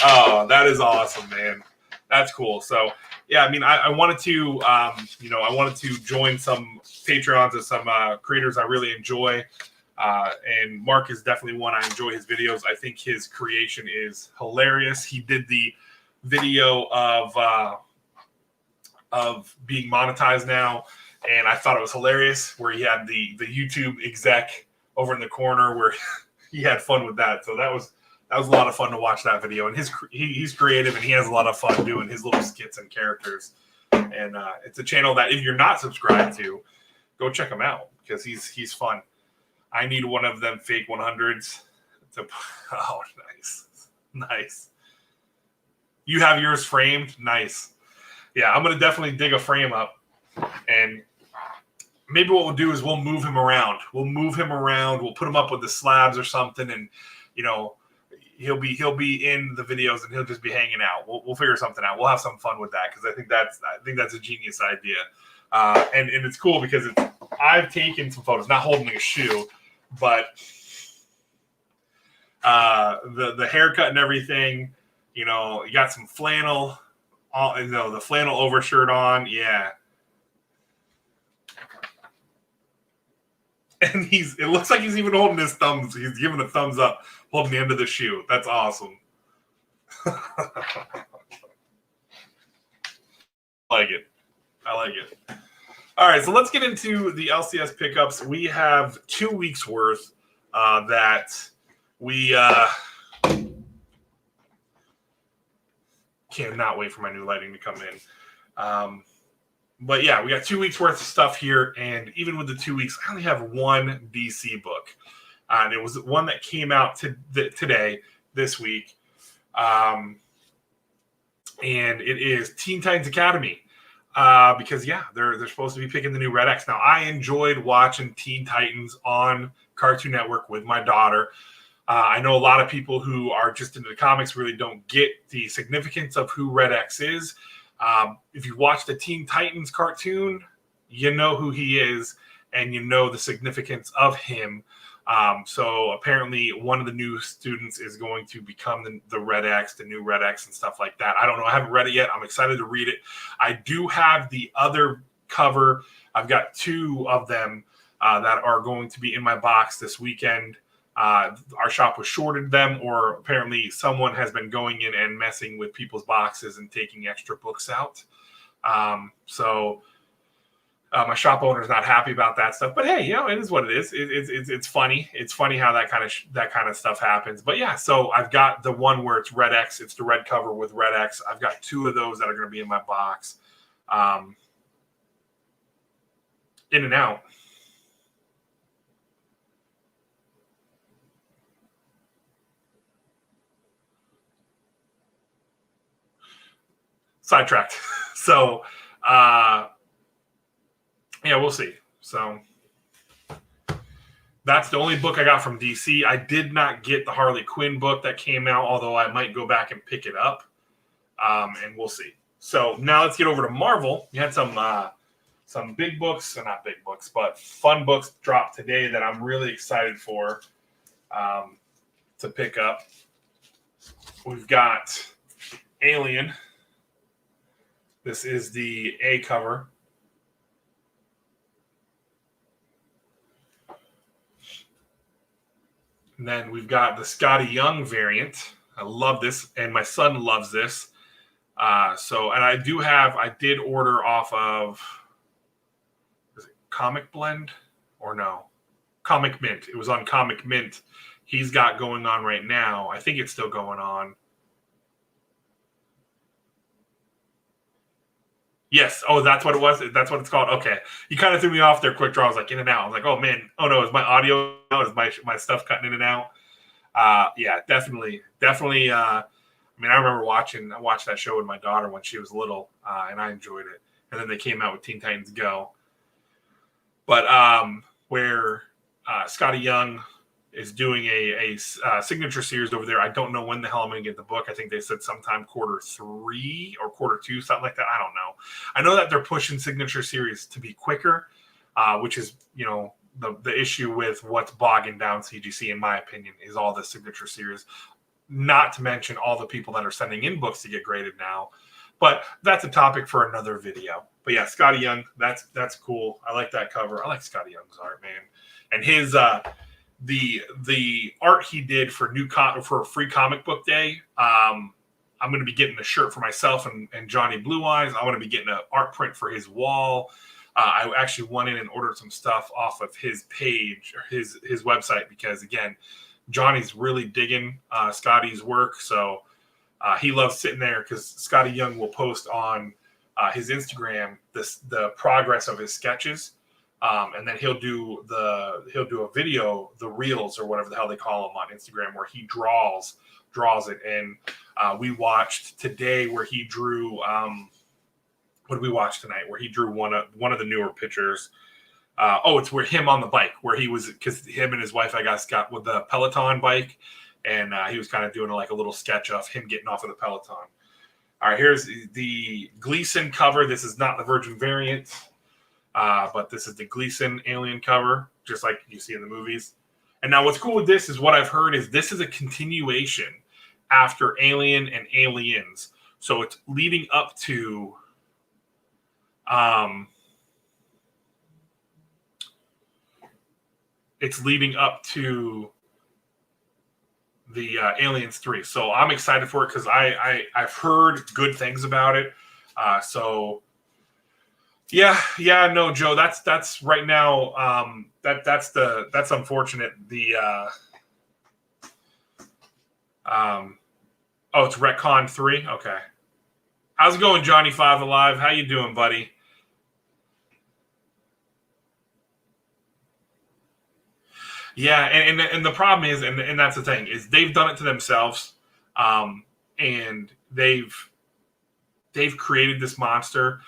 Oh, that is awesome, man. That's cool. So, yeah, I mean, I wanted to, I wanted to join some Patreons of some creators I really enjoy. And Mark is definitely one. I enjoy his videos. I think his creation is hilarious. He did the video of being monetized now, and I thought it was hilarious, where he had the YouTube exec over in the corner where he had fun with that. So that was a lot of fun to watch that video. And he's creative, and he has a lot of fun doing his little skits and characters. And it's a channel that if you're not subscribed to, go check him out, because he's fun. I need one of them fake 100s. Oh, nice. You have yours framed? Nice. Yeah, I'm going to definitely dig a frame up. And maybe what we'll do is we'll move him around. We'll put him up with the slabs or something. And, he'll be in the videos, and he'll just be hanging out. We'll figure something out. We'll have some fun with that, because I think that's a genius idea. And it's cool because I've taken some photos, not holding a shoe, but the haircut and everything, you got some flannel, the flannel overshirt on. Yeah. And it looks like he's even holding his thumbs. He's giving a thumbs up, holding the end of the shoe. That's awesome. I like it. All right, so let's get into the LCS pickups. We have 2 weeks worth that we cannot wait for my new lighting to come in. But yeah, we got 2 weeks worth of stuff here, and even with the 2 weeks, I only have one DC book, and it was one that came out today, this week, and it is Teen Titans Academy. Because they're supposed to be picking the new Red X. Now, I enjoyed watching Teen Titans on Cartoon Network with my daughter. I know a lot of people who are just into the comics really don't get the significance of who Red X is. If you watch the Teen Titans cartoon, you know who he is, and you know the significance of him. So apparently one of the new students is going to become the Red X, the new Red X and stuff like that. I don't know. I haven't read it yet. I'm excited to read it. I do have the other cover. I've got 2 of them that are going to be in my box this weekend. Our shop was shorted them, or apparently someone has been going in and messing with people's boxes and taking extra books out. My shop owner is not happy about that stuff, but hey, it is what it is. It's funny. It's funny how that kind of stuff happens. But yeah, so I've got the one where it's Red X. It's the red cover with Red X. I've got 2 of those that are going to be in my box. In and out. Sidetracked. So, yeah, we'll see. So that's the only book I got from DC. I did not get the Harley Quinn book that came out, although I might go back and pick it up. And we'll see. So now let's get over to Marvel. You had some big books, not big books, but fun books dropped today that I'm really excited for to pick up. We've got Alien. This is the A cover. And then we've got the Scotty Young variant. I love this, and my son loves this. And I did order off of, is it Comic Blend or no? Comic Mint. It was on Comic Mint. He's got going on right now. I think it's still going on. Yes. Oh, that's what it was. That's what it's called. Okay. You kind of threw me off there. Quick draw. I was like in and out. I was like, oh man. Oh no. Is my audio out? Is my stuff cutting in and out? Yeah, definitely. I remember I watched that show with my daughter when she was little, and I enjoyed it. And then they came out with Teen Titans Go. But where Scotty Young is doing a signature series over there. I don't know when the hell I'm going to get the book. I think they said sometime Q3 or Q2, something like that. I don't know. I know that they're pushing signature series to be quicker, which is, the issue with what's bogging down CGC, in my opinion, is all the signature series. Not to mention all the people that are sending in books to get graded now. But that's a topic for another video. But yeah, Scotty Young, that's cool. I like that cover. I like Scotty Young's art, man. And his the art he did for for Free Comic Book Day. I'm going to be getting a shirt for myself and Johnny Blue Eyes. I want to be getting an art print for his wall. I actually went in and ordered some stuff off of his page or his website because, again, Johnny's really digging Scotty's work. So he loves sitting there because Scotty Young will post on his Instagram the progress of his sketches. And then he'll do a video, the reels or whatever the hell they call them on Instagram, where he draws it. And we watched today where he drew. What did we watch tonight? Where he drew one of the newer pictures. It's where him on the bike, where he was, because him and his wife, I guess, got with the Peloton bike, and he was kind of doing like a little sketch of him getting off of the Peloton. All right, here's the Gleason cover. This is not the Virgin variant. But this is the Gleason Alien cover, just like you see in the movies. And now what's cool with this is what I've heard is this is a continuation after Alien and Aliens. So it's leading up to the Aliens 3. So I'm excited for it because I've heard good things about it. No, Joe, that's right now. That's unfortunate. It's Retcon 3. Okay. How's it going, Johnny 5 Alive? How you doing, buddy? Yeah, and the problem is, and that's the thing, is they've done it to themselves, and they've created this monster.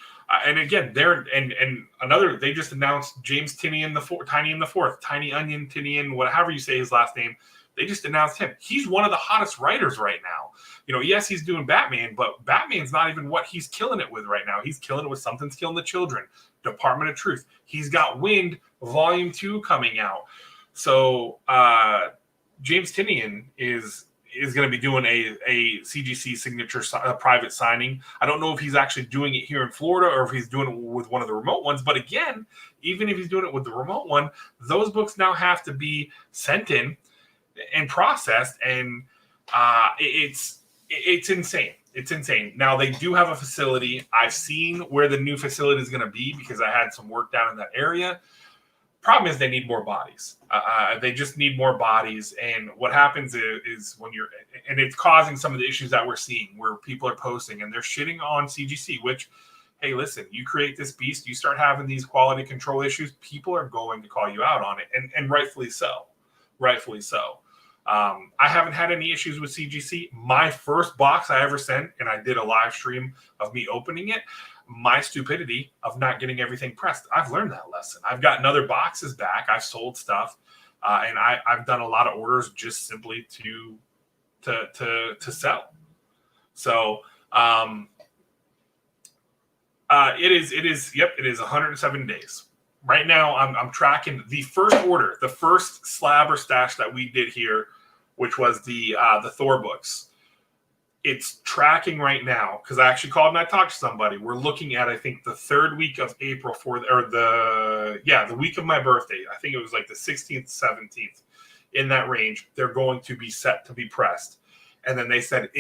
And again, they just announced James Tinian the fourth, Tiny Onion Tinian, whatever you say his last name. They just announced him. He's one of the hottest writers right now. Yes, he's doing Batman, but Batman's not even what he's killing it with right now. He's killing it with Something's Killing the Children, Department of Truth. He's got Wind Volume 2 coming out. So James Tinian is going to be doing a CGC signature private signing. I don't know if he's actually doing it here in Florida or if he's doing it with one of the remote ones. But again, even if he's doing it with the remote one, those books now have to be sent in and processed. And it's insane. It's insane. Now, they do have a facility. I've seen where the new facility is going to be because I had some work down in that area. Problem is they need more bodies. They just need more bodies. And what happens is when and it's causing some of the issues that we're seeing where people are posting and they're shitting on CGC, which, hey, listen, you create this beast, you start having these quality control issues, people are going to call you out on it. And rightfully so. Rightfully so. I haven't had any issues with CGC. My first box I ever sent, and I did a live stream of me opening it, my stupidity of not getting everything pressed. I've learned that lesson. I've gotten other boxes back. I've sold stuff, and I've done a lot of orders just simply to sell. So it is 107 days. Right now, I'm tracking the first order, the first slab or stash that we did here, which was the Thor books. It's tracking right now because I actually called and I talked to somebody. We're looking at, I think, the third week of April the week of my birthday. I think it was like the 16th, 17th, in that range. They're going to be set to be pressed. And then they said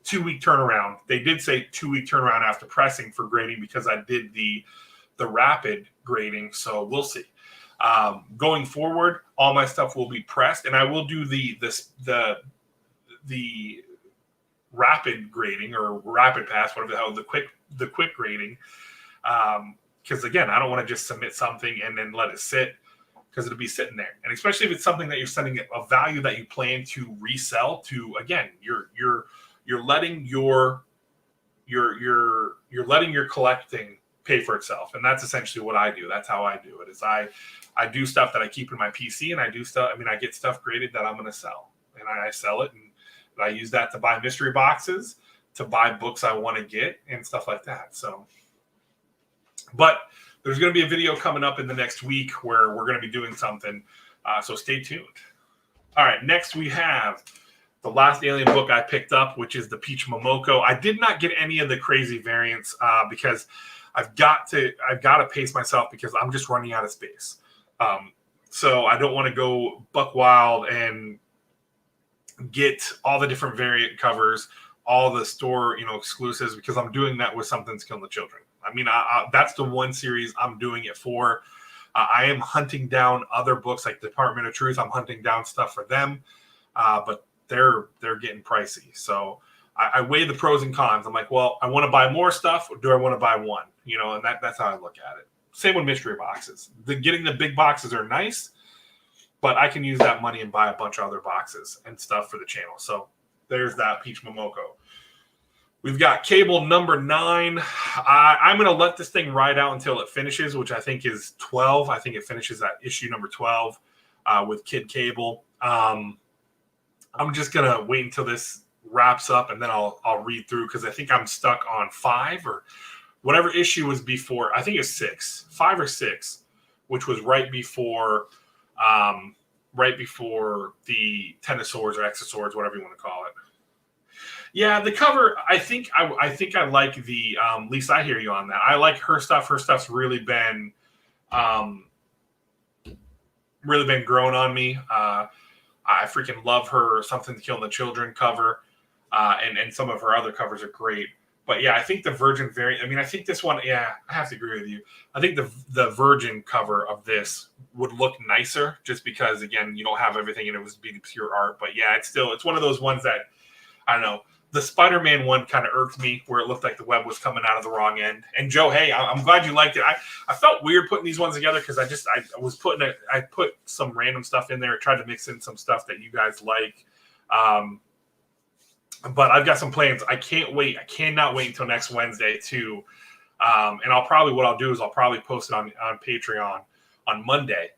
2-week turnaround. They did say 2-week turnaround after pressing for grading because I did the rapid grading. So we'll see. Going forward, all my stuff will be pressed, and I will do the rapid grading or rapid pass, whatever the hell, the quick grading. Because again, I don't want to just submit something and then let it sit because it'll be sitting there. And especially if it's something that you're sending a value that you plan to resell to, again, you're letting your collecting pay for itself. And that's essentially what I do. That's how I do it. Is I do stuff that I keep in my PC, and I do stuff. I mean, I get stuff created that I'm going to sell, and I sell it, and I use that to buy mystery boxes, to buy books I want to get, and stuff like that. So, but there's going to be a video coming up in the next week where we're going to be doing something. So stay tuned. All right, next we have the last Alien book I picked up, which is the Peach Momoko. I did not get any of the crazy variants because I've got to pace myself because I'm just running out of space. So I don't want to go buck wild and get all the different variant covers, all the store exclusives, because I'm doing that with Something's Killing the Children. I mean, that's the one series I'm doing it for. I am hunting down other books like Department of Truth. I'm hunting down stuff for them, but they're getting pricey. So I weigh the pros and cons. I'm like, well, I want to buy more stuff, or do I want to buy one? And that's how I look at it. Same with mystery boxes. Getting the big boxes are nice, but I can use that money and buy a bunch of other boxes and stuff for the channel. So there's that Peach Momoko. We've got Cable number 9. I'm going to let this thing ride out until it finishes, which I think is 12. I think it finishes at issue number 12 with Kid Cable. I'm just going to wait until this wraps up, and then I'll read through, because I think I'm stuck on 5 or whatever issue was before. I think it's 6, 5 or 6, which was right before the Ten of Swords or X of Swords, whatever you want to call it. Yeah, the cover, I think I like the Lisa, I hear you on that. I like her stuff. Her stuff's really been growing on me. I freaking love her Something to Kill the Children cover. And some of her other covers are great. But yeah, I think the Virgin variant, I mean, I think this one, yeah, I have to agree with you. I think the Virgin cover of this would look nicer, just because, again, you don't have everything and it was being pure art. But yeah, it's one of those ones that, I don't know. The Spider-Man one kind of irked me, where it looked like the web was coming out of the wrong end. And Joe, hey, I'm glad you liked it. I felt weird putting these ones together, because I put some random stuff in there, tried to mix in some stuff that you guys like. But I've got some plans. I can't wait. I cannot wait until next Wednesday to, and what I'll do is I'll probably post it on Patreon on Monday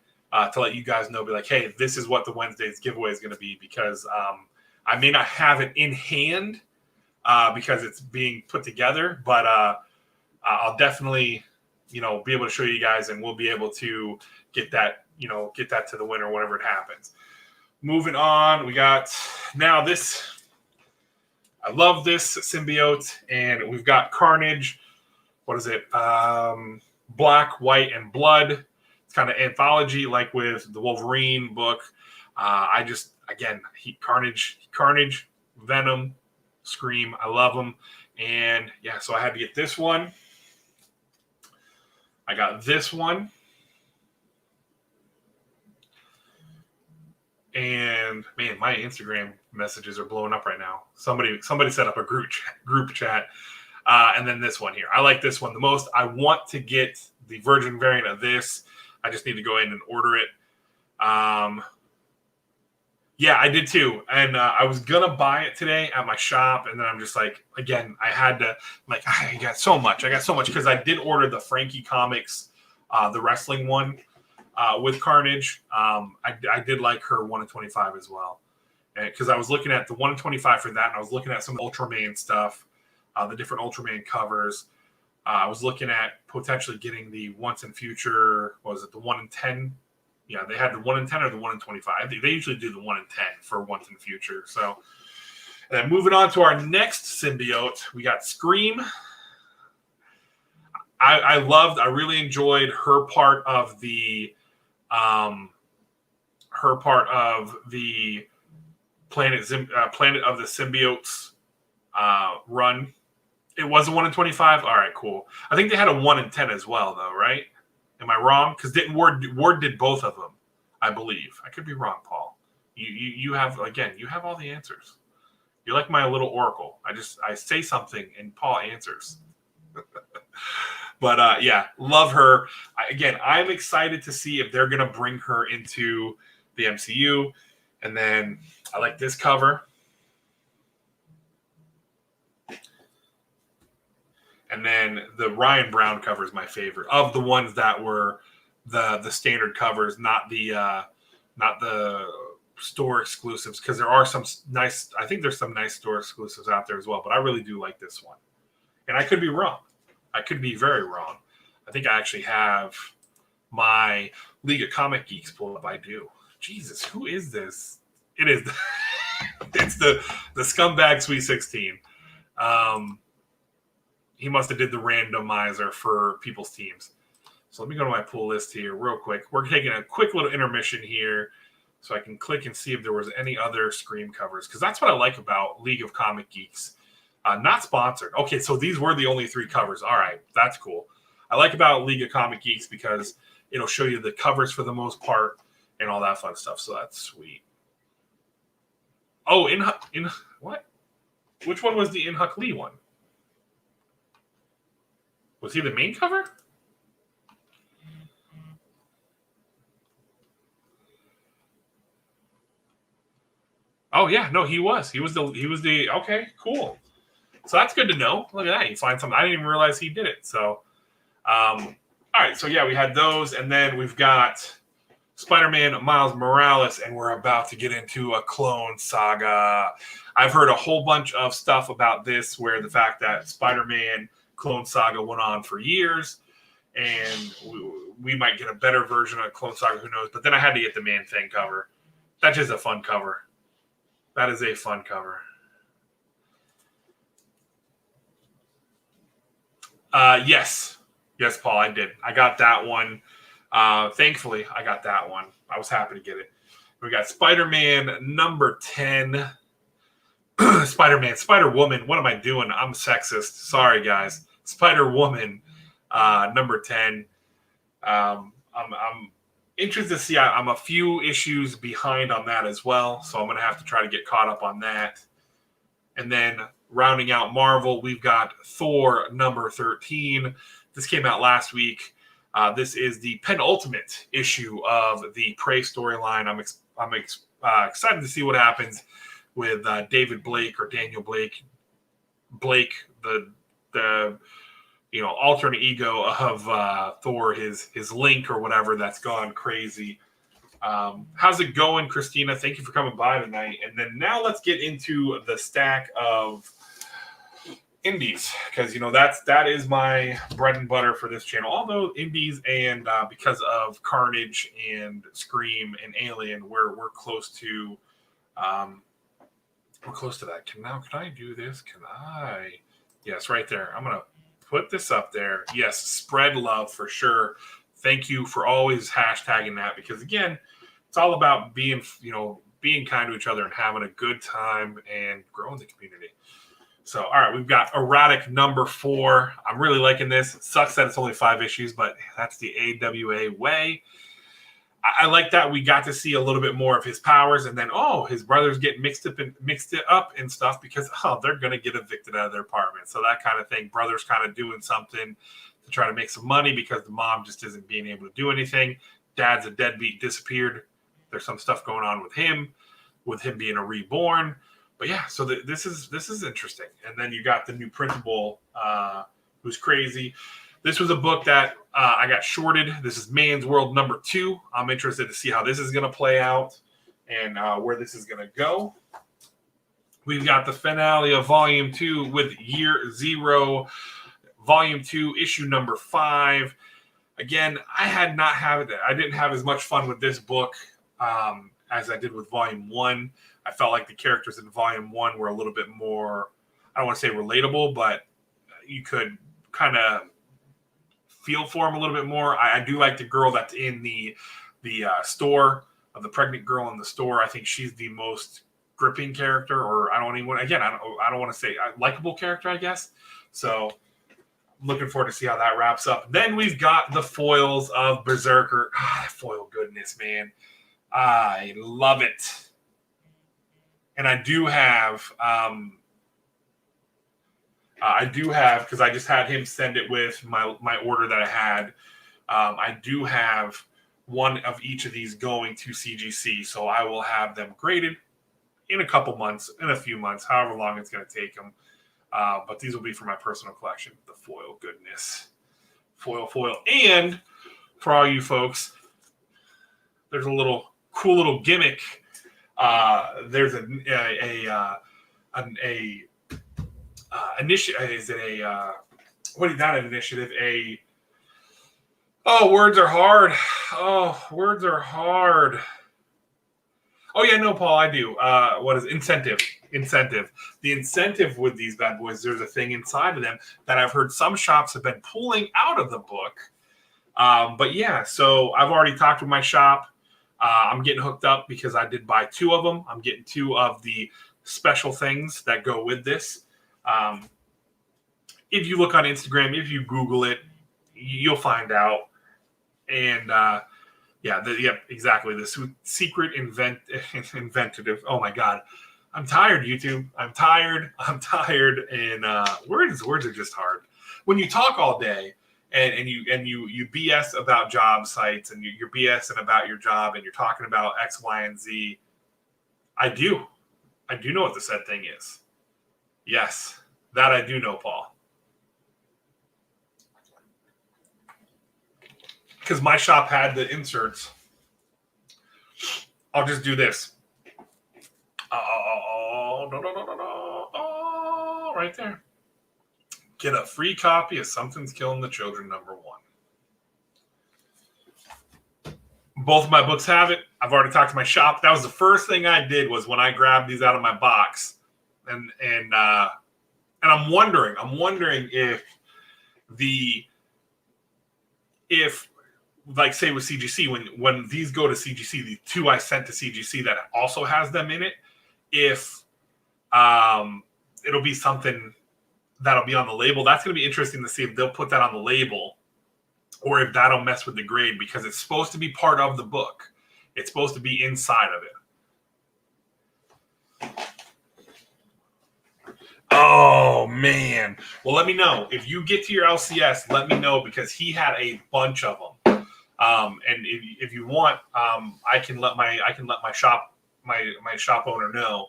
to let you guys know, be like, hey, this is what the Wednesday's giveaway is going to be, because I may not have it in hand because it's being put together, but I'll definitely, be able to show you guys, and we'll be able to get that to the winner whenever it happens. Moving on, we got now this. I love this symbiote, and we've got Carnage. What is it? Black, White, and Blood. It's kind of anthology, like with the Wolverine book. Carnage, Venom, Scream. I love them. And yeah, so I had to get this one. I got this one. And man, my Instagram messages are blowing up right now. Somebody set up a group chat. And then this one here. I like this one the most. I want to get the Virgin variant of this. I just need to go in and order it. Yeah, I did too. And I was going to buy it today at my shop. And then I'm just like, again, I had to, like, I got so much because I did order the Frankie Comics, the wrestling one with Carnage. I did like her 1 in 25 as well. Because I was looking at the 1 in 25 for that. And I was looking at some Ultraman stuff, the different Ultraman covers. I was looking at potentially getting the Once and Future, what was it, the 1 in 10? Yeah, they had the 1 in 10 or the 1 in 25. They usually do the 1 in 10 for Once in Future. So, and then moving on to our next symbiote, we got Scream. I really enjoyed her part of the Planet of the Symbiotes run. It was a 1 in 25. All right, cool. I think they had a 1 in 10 as well, though, right? Am I wrong? Because Ward did both of them, I believe. I could be wrong, Paul. You have all the answers. You're like my little oracle. I say something and Paul answers. But yeah, love her. I'm excited to see if they're gonna bring her into the MCU. And then I like this cover. And then the Ryan Brown cover is my favorite of the ones that were the standard covers, not the store exclusives, because there are some nice. I think there's some nice store exclusives out there as well. But I really do like this one, and I could be wrong. I could be very wrong. I think I actually have my League of Comic Geeks pulled up. I do. Jesus, who is this? It is. It's the Scumbag Sweet 16. He must have did the randomizer for people's teams. So let me go to my pull list here real quick. We're taking a quick little intermission here so I can click and see if there was any other Scream covers, because that's what I like about League of Comic Geeks. Not sponsored. Okay, so these were the only 3 covers. All right, that's cool. I like about League of Comic Geeks because it'll show you the covers for the most part and all that fun stuff. So that's sweet. Oh, in what? Which one was the In-Huck Lee one? Was he the main cover? Oh yeah, no, he was. He was the okay, cool. So that's good to know. Look at that. You find something. I didn't even realize he did it. So all right, so yeah, we had those, and then we've got Spider-Man Miles Morales, and we're about to get into a clone saga. I've heard a whole bunch of stuff about this, where the fact that Spider-Man Clone Saga went on for years, and we might get a better version of Clone Saga, who knows? But then I had to get the Man-Thing cover. That's just a fun cover. That is a fun cover. Yes, Paul, I did. I got that one. Thankfully, I got that one. I was happy to get it. We got Spider-Man number 10. Spider-Woman. What am I doing? I'm sexist. Sorry, guys. Spider-Woman, number 10. I'm interested to see. I'm a few issues behind on that as well, so I'm going to have to try to get caught up on that. And then rounding out Marvel, we've got Thor number 13. This came out last week. This is the penultimate issue of the Prey storyline. I'm excited to see what happens with David Blake or Daniel Blake, the alternate ego of Thor, his Link or whatever that's gone crazy. How's it going, Christina? Thank you for coming by tonight. And then now let's get into the stack of indies, because that is my bread and butter for this channel. Although indies and because of Carnage and Scream and Alien, we're close to that. Can I do this? Can I? Yes, right there. I'm gonna put this up there. Yes, spread love for sure. Thank you for always hashtagging that, because again, it's all about being kind to each other and having a good time and growing the community. So, all right, we've got Erratic number 4. I'm really liking this. It sucks that it's only 5 issues, but that's the AWA way. I like that we got to see a little bit more of his powers, and then his brothers get mixed it up and stuff because they're gonna get evicted out of their apartment. So that kind of thing. Brothers kind of doing something to try to make some money because the mom just isn't being able to do anything. Dad's a deadbeat, disappeared. There's some stuff going on with him being a reborn. But yeah, so this is interesting. And then you got the new principal who's crazy. This was a book that I got shorted. This is Man's World number 2. I'm interested to see how this is going to play out and where this is going to go. We've got the finale of Volume 2 with Year Zero, Volume 2, issue number 5. Again, I didn't have as much fun with this book as I did with Volume 1. I felt like the characters in Volume 1 were a little bit more, I don't want to say relatable, but you could kind of feel for them a little bit more. I do like the girl that's in the store, the pregnant girl in the store. I think she's the most gripping character, or I don't want to say likable character, I guess. So looking forward to see how that wraps up. Then we've got the foils of Berserker. Foil goodness, man. I love it. And I do have, because I just had him send it with my order that I had. I do have one of each of these going to CGC, so I will have them graded in a few months, however long it's going to take them. But these will be for my personal collection. The foil goodness. Foil. And for all you folks, there's a cool little gimmick. There's initiative. Is it not an initiative? Words are hard. Words are hard. Oh yeah, no, Paul, I do. What is incentive? Incentive. The incentive with these bad boys, there's a thing inside of them that I've heard some shops have been pulling out of the book. But yeah, so I've already talked with my shop. I'm getting hooked up because I did buy 2 of them. I'm getting 2 of the special things that go with this. If you look on Instagram, if you Google it, you'll find out. And exactly. The secret inventative. Oh my God. I'm tired, YouTube. I'm tired. And words are just hard. When you talk all day and you BS about job sites and you're BSing about your job and you're talking about X, Y, and Z, I do know what the said thing is. Yes, that I do know, Paul. Because my shop had the inserts. I'll just do this. Right there. Get a free copy of Something's Killing the Children, #1. Both of my books have it. I've already talked to my shop. That was the first thing I did was when I grabbed these out of my box. And I'm wondering if like say with CGC, when these go to CGC, the 2 I sent to CGC that also has them in it, if it'll be something that'll be on the label. That's going to be interesting to see if they'll put that on the label or if that'll mess with the grade, because it's supposed to be part of the book. It's supposed to be inside of it. Oh, man. Well, let me know. If you get to your LCS, let me know, because he had a bunch of them. And if you want, I can let my shop owner know,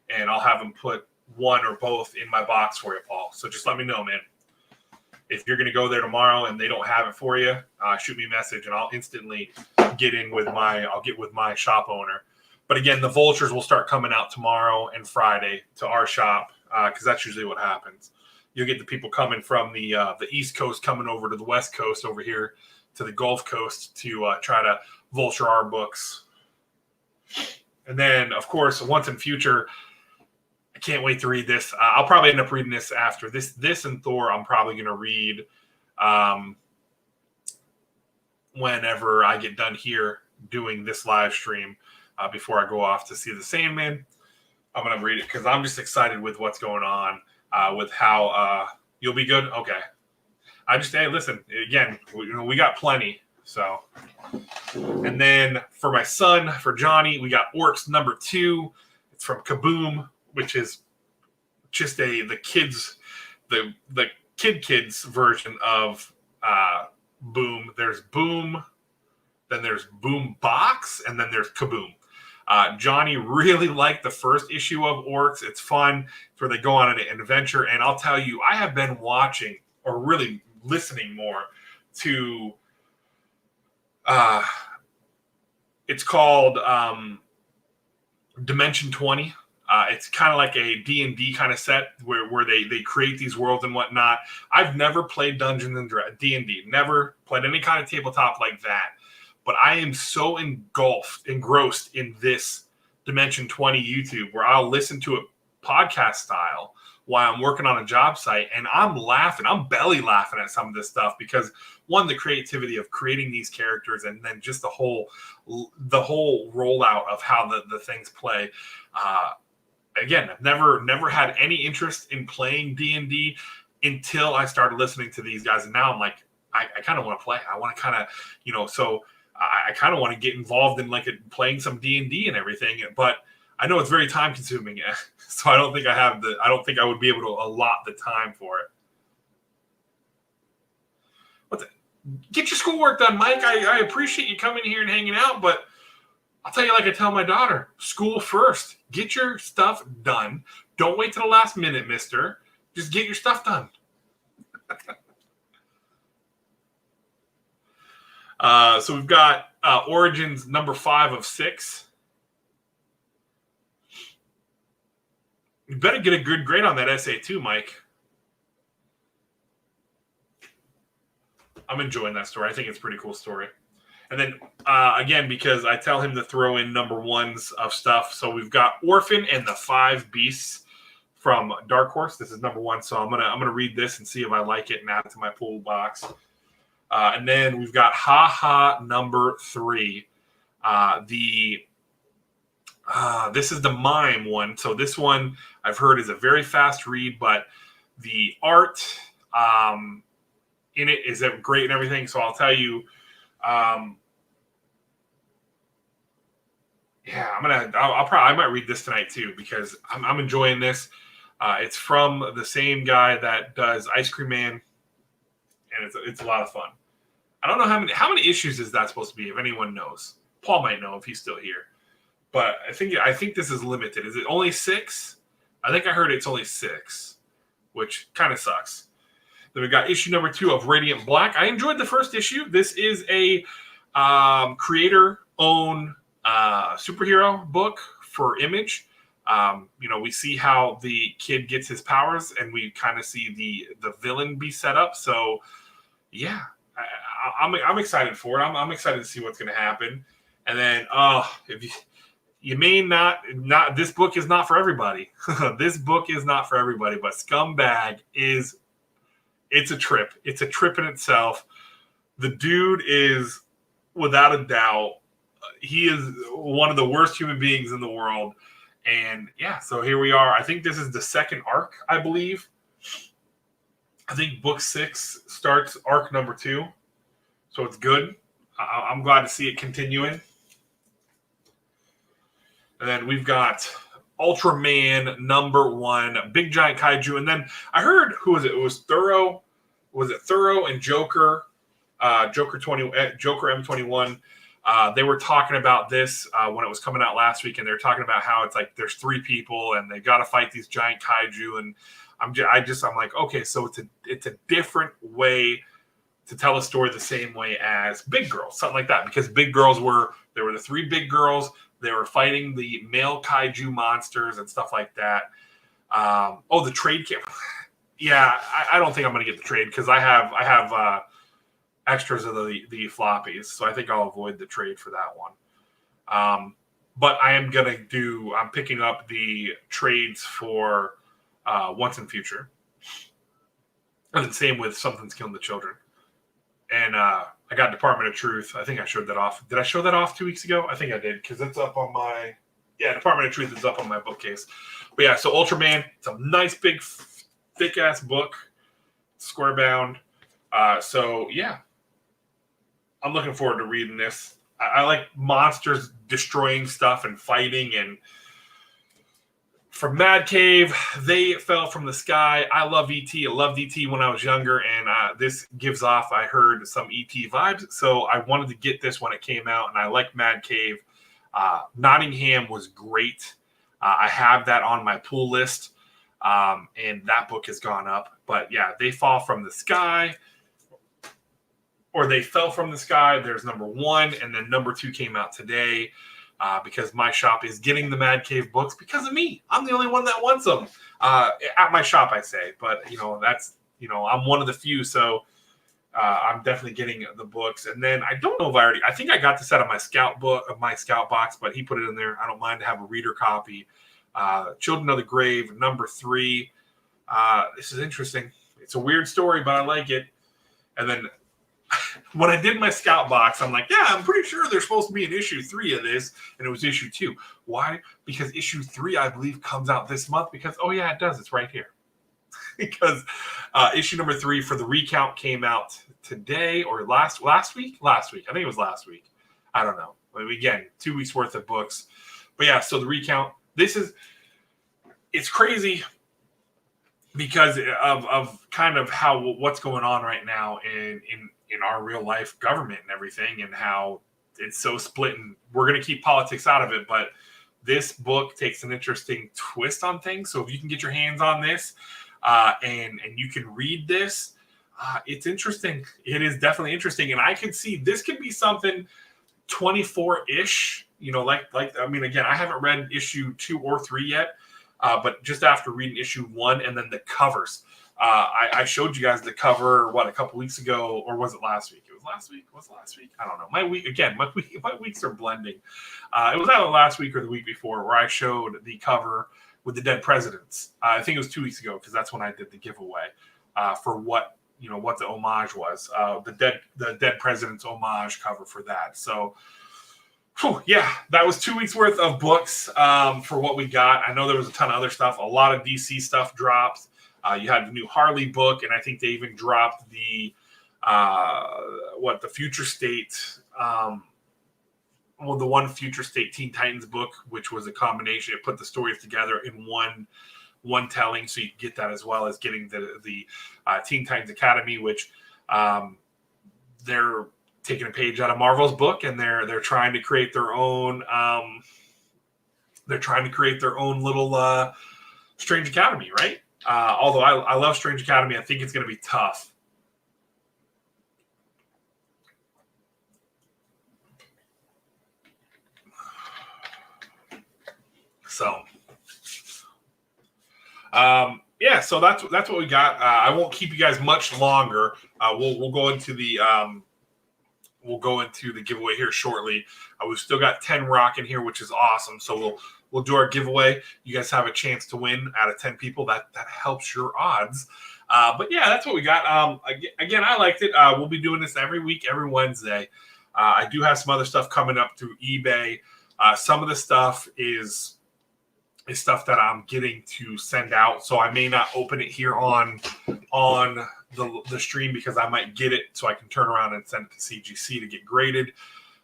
and I'll have him put 1 or both in my box for you, Paul. So just let me know, man. If you're going to go there tomorrow and they don't have it for you, shoot me a message and I'll instantly get with my shop owner. But again, the vultures will start coming out tomorrow and Friday to our shop, because that's usually what happens. You'll get the people coming from the East Coast coming over to the West Coast over here to the Gulf Coast to try to vulture our books. And then, of course, once in future, I can't wait to read this. I'll probably end up reading this after this and Thor. I'm probably going to read whenever I get done here doing this live stream before I go off to see the Sandman. I'm going to read it because I'm just excited with what's going on with how you'll be good. Okay. Hey, listen, again, we got plenty. So, and then for my son, for Johnny, we got Orcs #2. It's from Kaboom, which is just the kids version of Boom. There's Boom, then there's Boom Box, and then there's Kaboom. Johnny really liked the first issue of Orcs. It's fun. It's where they go on an adventure. And I'll tell you, I have been watching or really listening more to it's called Dimension 20. It's kind of like a D&D kind of set where they create these worlds and whatnot. I've never played Dungeons and D&D, never played any kind of tabletop like that. But I am so engrossed in this Dimension 20 YouTube where I'll listen to it podcast style while I'm working on a job site, and I'm laughing. I'm belly laughing at some of this stuff because, one, the creativity of creating these characters, and then just the whole rollout of how the things play. Again, I've never had any interest in playing D&D until I started listening to these guys, and now I'm like, I kind of want to play. I want to kind of, so I kind of want to get involved in playing some D&D and everything, but I know it's very time consuming, so I don't think I would be able to allot the time for it. Get your schoolwork done, Mike. I appreciate you coming here and hanging out, but I'll tell you like I tell my daughter, school first. Get your stuff done. Don't wait till the last minute, mister. Just get your stuff done. So we've got Origins number 5 of 6. You better get a good grade on that essay too, Mike. I'm enjoying that story. I think it's a pretty cool story. And then, again, because I tell him to throw in number 1s of stuff. So we've got Orphan and the 5 Beasts from Dark Horse. This is number 1. So I'm gonna read this and see if I like it and add it to my pool box. And then we've got Ha Ha number 3. This is the mime one. So this one I've heard is a very fast read, but the art in it is great and everything. So I'll tell you, I might read this tonight too because I'm enjoying this. It's from the same guy that does Ice Cream Man, and it's a lot of fun. I don't know how many issues is that supposed to be, if anyone knows. Paul might know if he's still here. But I think this is limited. Is it only 6? I think I heard it's only 6, which kind of sucks. Then we got issue number 2 of Radiant Black. I enjoyed the first issue. This is a creator-owned superhero book for Image. We see how the kid gets his powers, and we kind of see the villain be set up. So, yeah, I'm excited for it. I'm excited to see what's going to happen. And then, if you may not. This book is not for everybody. This book is not for everybody. But Scumbag it's a trip. It's a trip in itself. The dude is, without a doubt, he is one of the worst human beings in the world. And yeah, so here we are. I think this is the second arc, I believe. I think book 6 starts arc number 2. So it's good. I'm glad to see it continuing. And then we've got Ultraman number 1, Big Giant Kaiju. And then I heard, who was it? It was Thorough. Was it Thorough and Joker? Joker M21. They were talking about this when it was coming out last week, and they're talking about how it's like there's 3 people and they got to fight these giant kaiju. And I'm like, okay, so it's a different way to tell a story the same way as Big Girls, something like that. Because Big Girls there were the 3 big girls. They were fighting the male kaiju monsters and stuff like that. The trade camp. Yeah, I don't think I'm going to get the trade because I have extras of the floppies, so I think I'll avoid the trade for that one. But I'm picking up the trades for Once and Future. And the same with Something's Killing the Children. And I got Department of Truth. I think I showed that off. Did I show that off 2 weeks ago? I think I did, because it's up on my... Yeah, Department of Truth is up on my bookcase. But yeah, so Ultraman, it's a nice, big, thick-ass book, square-bound. So, yeah. I'm looking forward to reading this. I like monsters destroying stuff and fighting. And from Mad Cave, They Fell from the Sky. I love E.T. I loved E.T. when I was younger, and this gives off, I heard, some E.T. vibes. So I wanted to get this when it came out, and I like Mad Cave. Nottingham was great. I have that on my pool list, and that book has gone up. But yeah, They Fall from the Sky, or They Fell from the Sky. There's number 1, and then number 2 came out today because my shop is getting the Mad Cave books because of me. I'm the only one that wants them at my shop, I say. But that's I'm one of the few, so I'm definitely getting the books. And then I don't know if I think I got this out of my scout box, but he put it in there. I don't mind to have a reader copy. Children of the Grave, number 3. This is interesting. It's a weird story, but I like it. And then when I did my scout box, I'm like, yeah, I'm pretty sure there's supposed to be an issue 3 of this, and it was issue 2. Why? Because issue 3, I believe, comes out this month. Because it does. It's right here. Because issue number 3 for the recount came out today or last week. Last week, I think it was last week. I don't know. Again, 2 weeks worth of books. But yeah, so the recount. It's crazy because of kind of what's going on right now in our real life government and everything, and how it's so split. And we're going to keep politics out of it, but this book takes an interesting twist on things. So if you can get your hands on this, and you can read this. It's interesting. It is definitely interesting, and I can see this could be something 24-ish. I mean, again, I haven't read issue 2 or 3 yet, but just after reading issue 1 and then the covers. I showed you guys the cover, a couple weeks ago, or was it last week? It was last week. Was it last week? I don't know. My weeks are blending. It was either last week or the week before where I showed the cover with the dead presidents. I think it was 2 weeks ago because that's when I did the giveaway for what the homage was. The dead president's homage cover for that. So, yeah, that was 2 weeks worth of books for what we got. I know there was a ton of other stuff. A lot of DC stuff dropped. You had the new Harley book, and I think they even dropped the Future State, the one Future State Teen Titans book, which was a combination. It put the stories together in one telling, so you can get that as well as getting the Teen Titans Academy, which they're taking a page out of Marvel's book, and they're trying to create their own. They're trying to create their own little Strange Academy, right? Although I love Strange Academy, I think it's going to be tough. So, yeah. So that's what we got. I won't keep you guys much longer. We'll go into the giveaway here shortly. We've still got 10 rocking here, which is awesome. So we'll do our giveaway. You guys have a chance to win out of 10 people. That helps your odds. But yeah, that's what we got. Again, I liked it. We'll be doing this every week, every Wednesday. I do have some other stuff coming up through eBay. Some of the stuff is stuff that I'm getting to send out, so I may not open it here on the stream because I might get it so I can turn around and send it to CGC to get graded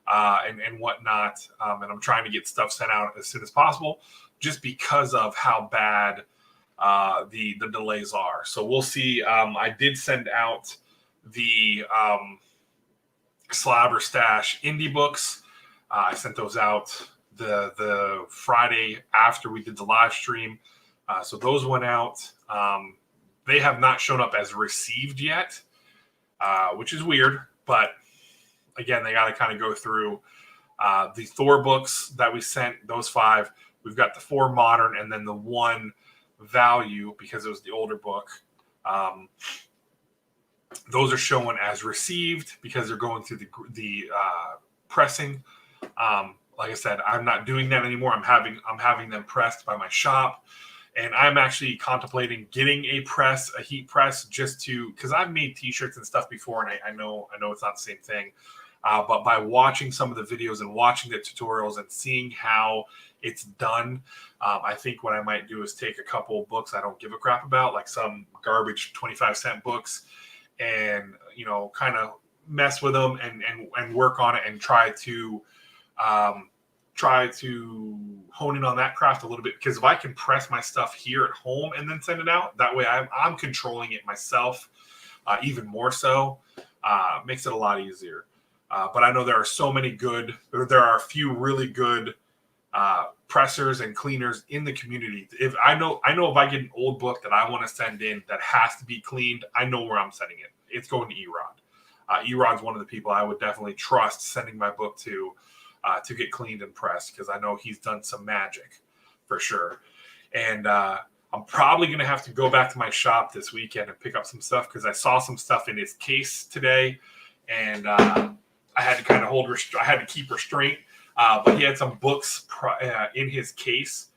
and whatnot. And I'm trying to get stuff sent out as soon as possible, just because of how bad the delays are. So we'll see. I did send out the Slabber Stash indie books. I sent those out the Friday after we did the live stream. So those went out. They have not shown up as received yet, which is weird. But again, they got to kind of go through the Thor books that we sent, those 5. We've got the 4 modern and then the 1 value because it was the older book. Those are showing as received because they're going through the pressing. Like I said, I'm not doing that anymore. I'm having them pressed by my shop, and I'm actually contemplating getting a heat press, just because I've made T-shirts and stuff before, and I know it's not the same thing. But by watching some of the videos and watching the tutorials and seeing how it's done, I think what I might do is take a couple books I don't give a crap about, like some garbage 25-cent books, and kind of mess with them and work on it and try to hone in on that craft a little bit, because if I can press my stuff here at home and then send it out, that way I'm controlling it myself, even more so, makes it a lot easier. But I know there are a few really good pressers and cleaners in the community. If I know if I get an old book that I want to send in that has to be cleaned, I know where I'm sending it. It's going to Erod. Erod's one of the people I would definitely trust sending my book to get cleaned and pressed, because I know he's done some magic for sure. And I'm probably going to have to go back to my shop this weekend and pick up some stuff, because I saw some stuff in his case today, and I had to kind of I had to keep restraint. But he had some books in his case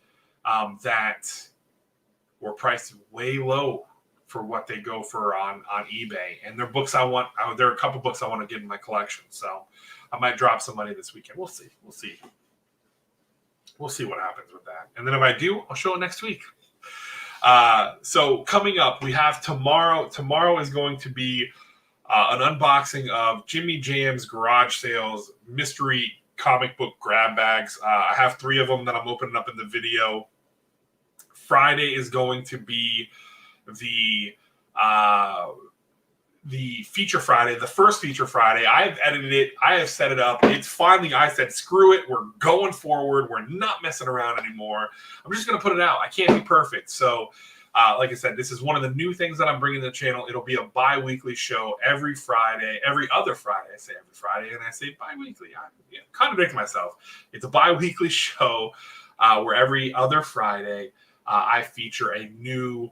that were priced way low for what they go for on eBay. And they're books there are a couple books I want to get in my collection. So I might drop some money this weekend. We'll see. We'll see what happens with that. And then if I do, I'll show it next week. So coming up, we have tomorrow. Tomorrow is going to be an unboxing of Jimmy Jam's Garage Sales mystery comic book grab bags. I have 3 of them that I'm opening up in the video. Friday is going to be the feature Friday, the first feature Friday. I have edited it. I have set it up. It's finally, I said, screw it. We're going forward. We're not messing around anymore. I'm just going to put it out. I can't be perfect. So Like I said, this is one of the new things that I'm bringing to the channel. It'll be a bi-weekly show every Friday, every other Friday. I say every Friday, and I say bi-weekly. I'm contradicting myself. It's a bi-weekly show where every other Friday I feature a new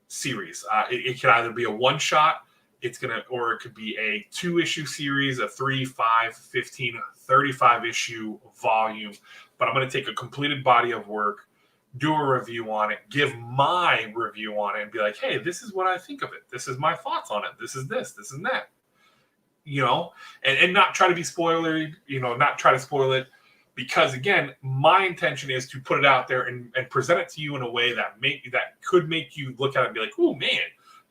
series. It can either be a one-shot, or it could be a 2-issue series, a 3, 5, 15, 35 issue volume. But I'm going to take a completed body of work, do a review on it, give my review on it, and be like, hey, this is what I think of it. This is my thoughts on it. This is this and that. And not try to be spoilery, not try to spoil it. Because again, my intention is to put it out there and present it to you in a way that could make you look at it and be like, oh man,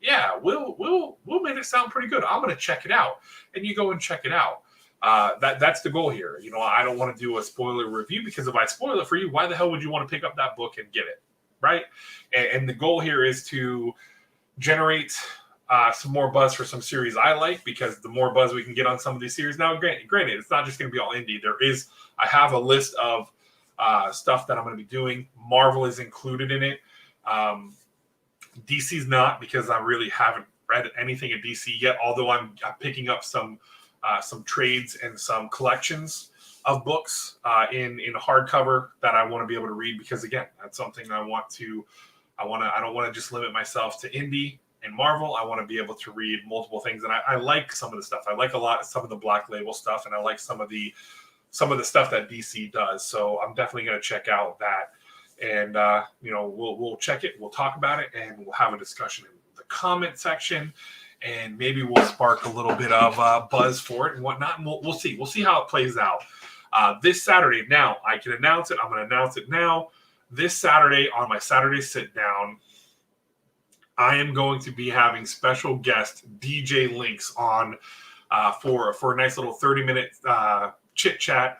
yeah, Will made it sound pretty good. I'm gonna check it out. And you go and check it out. That's the goal here. I don't want to do a spoiler review, because if I spoil it for you, why the hell would you want to pick up that book and get it, right? And the goal here is to generate some more buzz for some series I like, because the more buzz we can get on some of these series. Now, granted, it's not just going to be all indie. I have a list of stuff that I'm going to be doing. Marvel is included in it. DC's not, because I really haven't read anything at DC yet, although I'm picking up some trades and some collections of books in hardcover that I want to be able to read, because again, that's something I don't want to just limit myself to indie and Marvel. I want to be able to read multiple things, and I like some of the stuff. I like a lot of some of the Black Label stuff, and I like some of the stuff that DC does. So I'm definitely going to check out that, and we'll check it, we'll talk about it, and we'll have a discussion in the comment section, and maybe we'll spark a little bit of buzz for it and whatnot. And we'll see how it plays out. This Saturday, now I can announce it. I'm going to announce it now. This Saturday, on my Saturday sit down, I am going to be having special guest DJ Links on for a nice little 30-minute chit chat.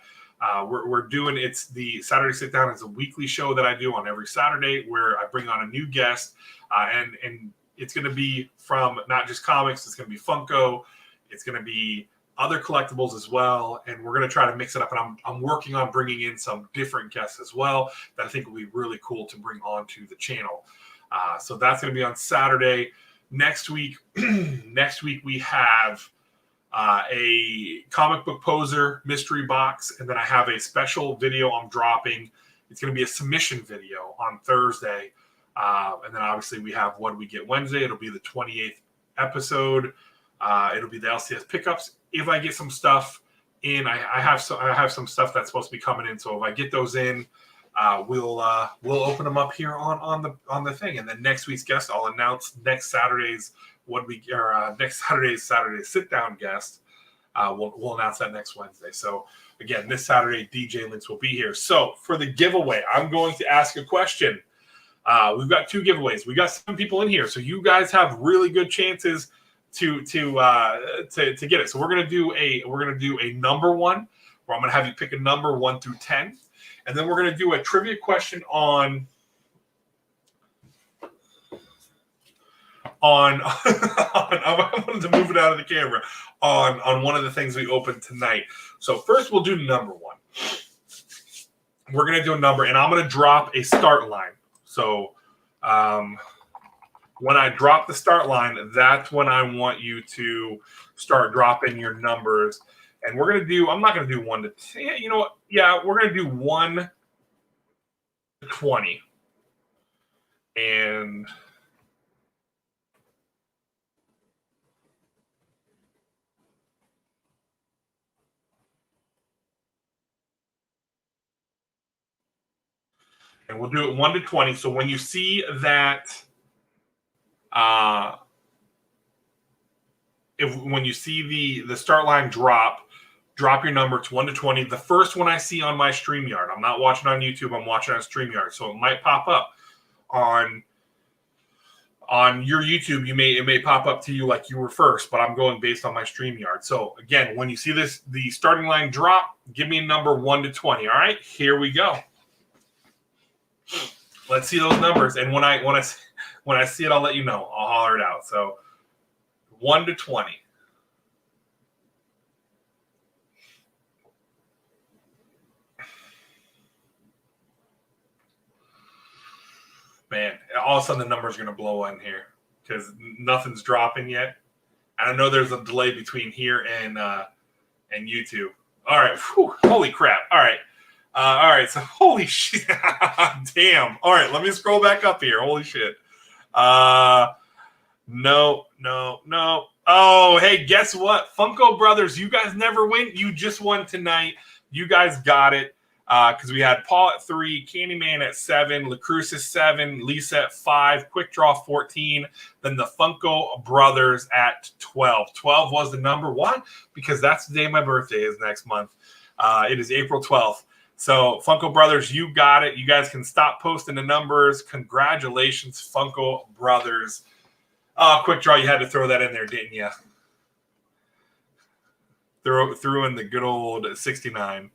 We're doing the Saturday sit down is a weekly show that I do on every Saturday, where I bring on a new guest, and it's going to be from not just comics. It's going to be Funko. It's going to be other collectibles as well, and we're going to try to mix it up. And I'm working on bringing in some different guests as well that I think will be really cool to bring onto the channel. So that's going to be on Saturday. Next week we have a comic book poser mystery box, and then I have a special video I'm dropping. It's going to be a submission video on Thursday, and then obviously we have What Do We Get Wednesday. It'll be the 28th episode. It'll be the LCS pickups. If I get some stuff in, I have some stuff that's supposed to be coming in. So if I get those in, we'll open them up here on the thing. And then next week's guest, I'll announce next Saturday's Saturday sit down guest. We'll announce that next Wednesday. So again, this Saturday, DJ Links will be here. So for the giveaway, I'm going to ask a question. We've got 2 giveaways. We got 7 people in here, so you guys have really good chances to get it. So we're gonna do a number 1, where I'm gonna have you pick a number 1 through 10, and then we're gonna do a trivia question on I'm going to move it out of the camera on one of the things we opened tonight. So first we'll do number 1. We're gonna do a number, and I'm gonna drop a start line. So when I drop the start line, that's when I want you to start dropping your numbers. And we're going to do, I'm not going to do 1 to 10. You know what? Yeah, we're going to do 1 to 20. And we'll do it 1 to 20. So when you see that, when you see the start line drop your number to 1 to 20. The first one I see on my StreamYard, I'm not watching on YouTube, I'm watching on StreamYard. So it might pop up on your YouTube. It may pop up to you like you were first, but I'm going based on my StreamYard. So again, when you see the starting line drop, give me a number 1 to 20. All right, here we go. Let's see those numbers, and when I see it, I'll let you know. I'll holler it out. So 1 to 20. Man, all of a sudden the number's going to blow in here because nothing's dropping yet. And I know there's a delay between here and YouTube. All right. Whew, holy crap. All right. So holy shit. Damn. All right. Let me scroll back up here. Holy shit. No. Oh, hey, guess what? Funko Brothers, you guys never win. You just won tonight. You guys got it. Because we had Paul at 3, Candyman at 7, LaCruz at 7, Lisa at 5, Quick Draw 14, then the Funko Brothers at 12. 12 was the number. Why? Because that's the day my birthday is next month. It is April 12th. So, Funko Brothers, you got it. You guys can stop posting the numbers. Congratulations, Funko Brothers. Quick Draw, you had to throw that in there, didn't you? Threw in the good old 69.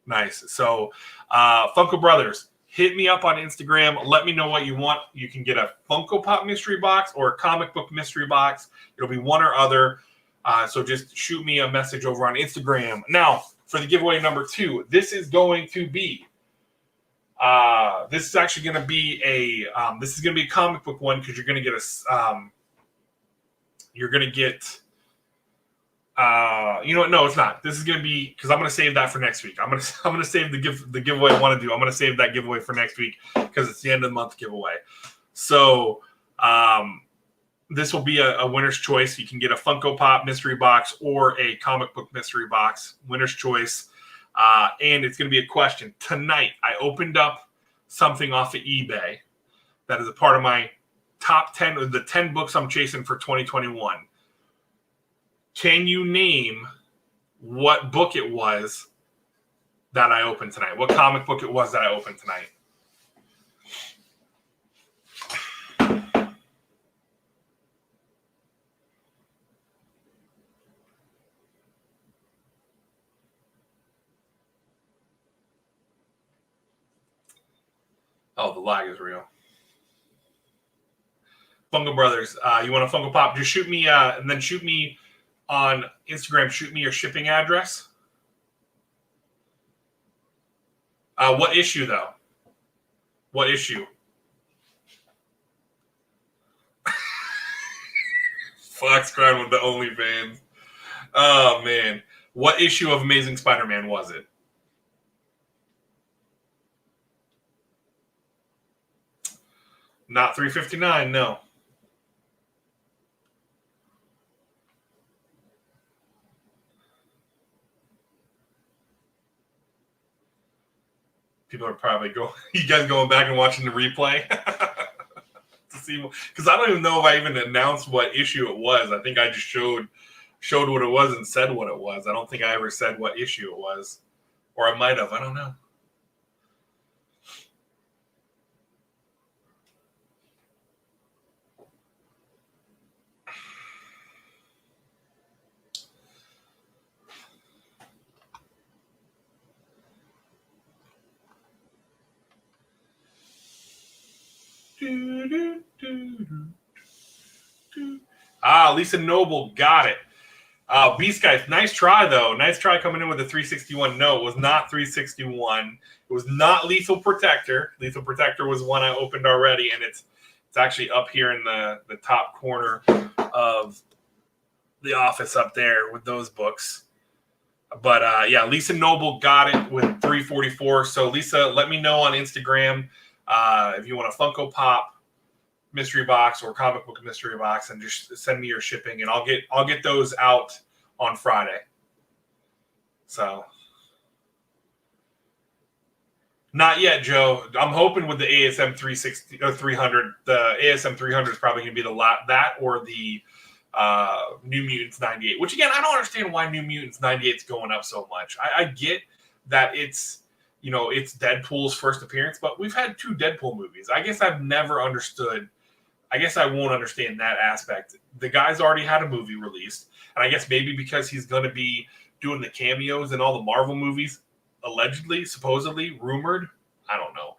Nice. So, Funko Brothers, hit me up on Instagram. Let me know what you want. You can get a Funko Pop mystery box or a comic book mystery box. It'll be one or other. So just shoot me a message over on Instagram. Now, for the giveaway number 2, this is going to be this is actually going to be a comic book one because you're going to get you know what? No, it's not. This is going to be because I'm going to save that for next week. I'm going to save the giveaway I want to do. I'm going to save that giveaway for next week because it's the end of the month giveaway. So this will be a winner's choice. You can get a Funko Pop mystery box or a comic book mystery box. Winner's choice. And it's going to be a question. Tonight, I opened up something off of eBay that is a part of my top 10 of the 10 books I'm chasing for 2021. Can you name what book it was that I opened tonight? What comic book it was that I opened tonight? Oh, the lag is real. Funko Brothers, you want a Funko Pop? Just shoot me, and then shoot me on Instagram. Shoot me your shipping address. What issue, though? What issue? Fox crying with the OnlyFans. Oh, man. What issue of Amazing Spider-Man was it? Not 359, no. People are probably you guys going back and watching the replay to see, because I don't even know if I even announced what issue it was. I think I just showed what it was and said what it was. I don't think I ever said what issue it was, or I might have. I don't know. Lisa Noble got it. Beast Guys, nice try though. Nice try coming in with a 361. No, it was not 361. It was not Lethal Protector. Lethal Protector was one I opened already, and it's actually up here in the top corner of the office up there with those books. But yeah, Lisa Noble got it with 344. So Lisa, let me know on Instagram if you want a Funko Pop mystery box or comic book mystery box, and just send me your shipping, and I'll get those out on Friday. So not yet, Joe. I'm hoping with the ASM 360 or 300, the ASM 300 is probably going to be that or the New Mutants 98. Which again, I don't understand why New Mutants 98 is going up so much. I get that it's Deadpool's first appearance, but we've had 2 Deadpool movies. I guess I've never understood. I guess I won't understand that aspect. The guy's already had a movie released, and I guess maybe because he's going to be doing the cameos in all the Marvel movies, allegedly, supposedly, rumored. I don't know.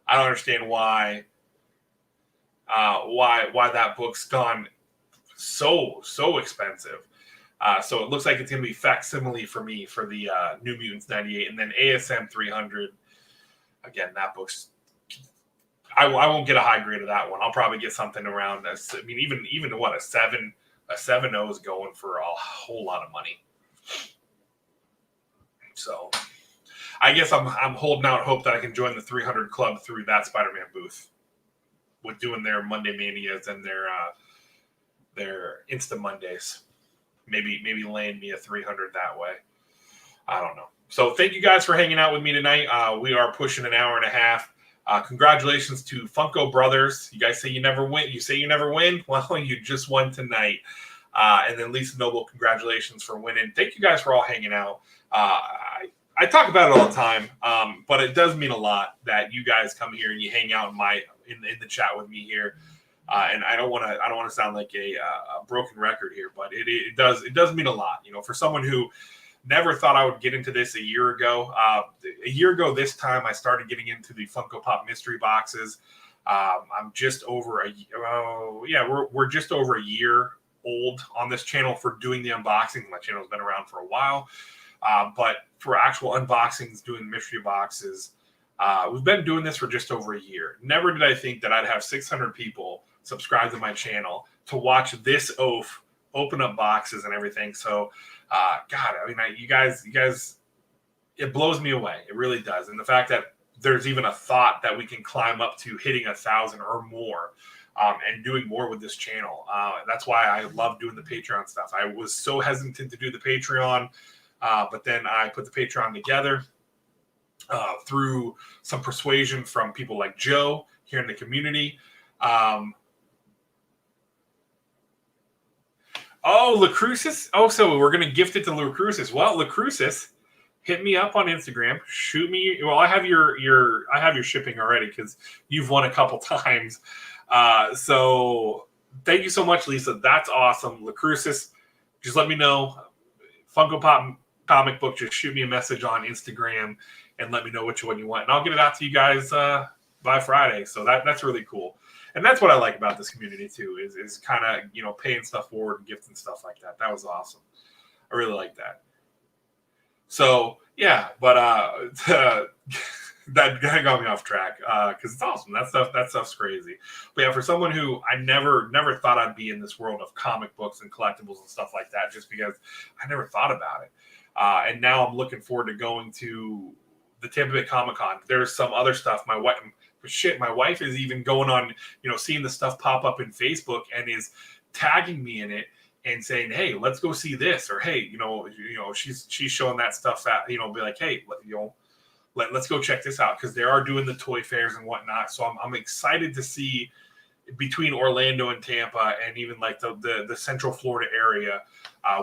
I don't understand why that book's gone so expensive. So it looks like it's going to be facsimile for me for the New Mutants 98, and then ASM 300. Again, that book's I won't get a high grade of that one. I'll probably get something around. I mean, even what a 7.0 is going for a whole lot of money. So I guess I'm holding out hope that I can join the 300 club through that Spider-Man booth with doing their Monday Manias and their Insta Mondays. Maybe land me a 300 that way. I don't know. So thank you guys for hanging out with me tonight. We are pushing an hour and a half. Congratulations to Funko Brothers. You guys say you never win. You say you never win. Well, you just won tonight. And then Lisa Noble, congratulations for winning. Thank you guys for all hanging out. I talk about it all the time, but it does mean a lot that you guys come here and you hang out in the chat with me here. And I don't want to sound like a broken record here, but it does mean a lot. You know, for someone who never thought I would get into this a year ago. A year ago this time, I started getting into the Funko Pop mystery boxes. I'm just over we're just over a year old on this channel for doing the unboxing. My channel's been around for a while, but for actual unboxings, doing mystery boxes, we've been doing this for just over a year. Never did I think that I'd have 600 people subscribe to my channel to watch this oaf open up boxes and everything. So, God, I mean, you guys, it blows me away. It really does. And the fact that there's even a thought that we can climb up to hitting 1,000 or more, and doing more with this channel. That's why I love doing the Patreon stuff. I was so hesitant to do the Patreon, but then I put the Patreon together through some persuasion from people like Joe here in the community. Lacrucis. Oh, so we're going to gift it to Lacrucis. Well, Lacrucis, hit me up on Instagram. Shoot me. Well, I have your shipping already because you've won a couple times. So thank you so much, Lisa. That's awesome. Lacrucis, just let me know. Funko Pop comic book, just shoot me a message on Instagram and let me know which one you want. And I'll get it out to you guys by Friday. So that's really cool. And that's what I like about this community too, is kind of, paying stuff forward and gifting stuff like that. That was awesome. I really like that. So yeah, but that got me off track because it's awesome. That stuff's crazy. But yeah, for someone who I never thought I'd be in this world of comic books and collectibles and stuff like that, just because I never thought about it. And now I'm looking forward to going to the Tampa Bay Comic-Con. There's some other stuff. My wife is even going on, seeing the stuff pop up in Facebook and is tagging me in it and saying, "Hey, let's go see this," or "Hey, she's showing that stuff at, be like, "Hey, let's go check this out," because they are doing the toy fairs and whatnot. So I'm excited to see between Orlando and Tampa and even like the Central Florida area.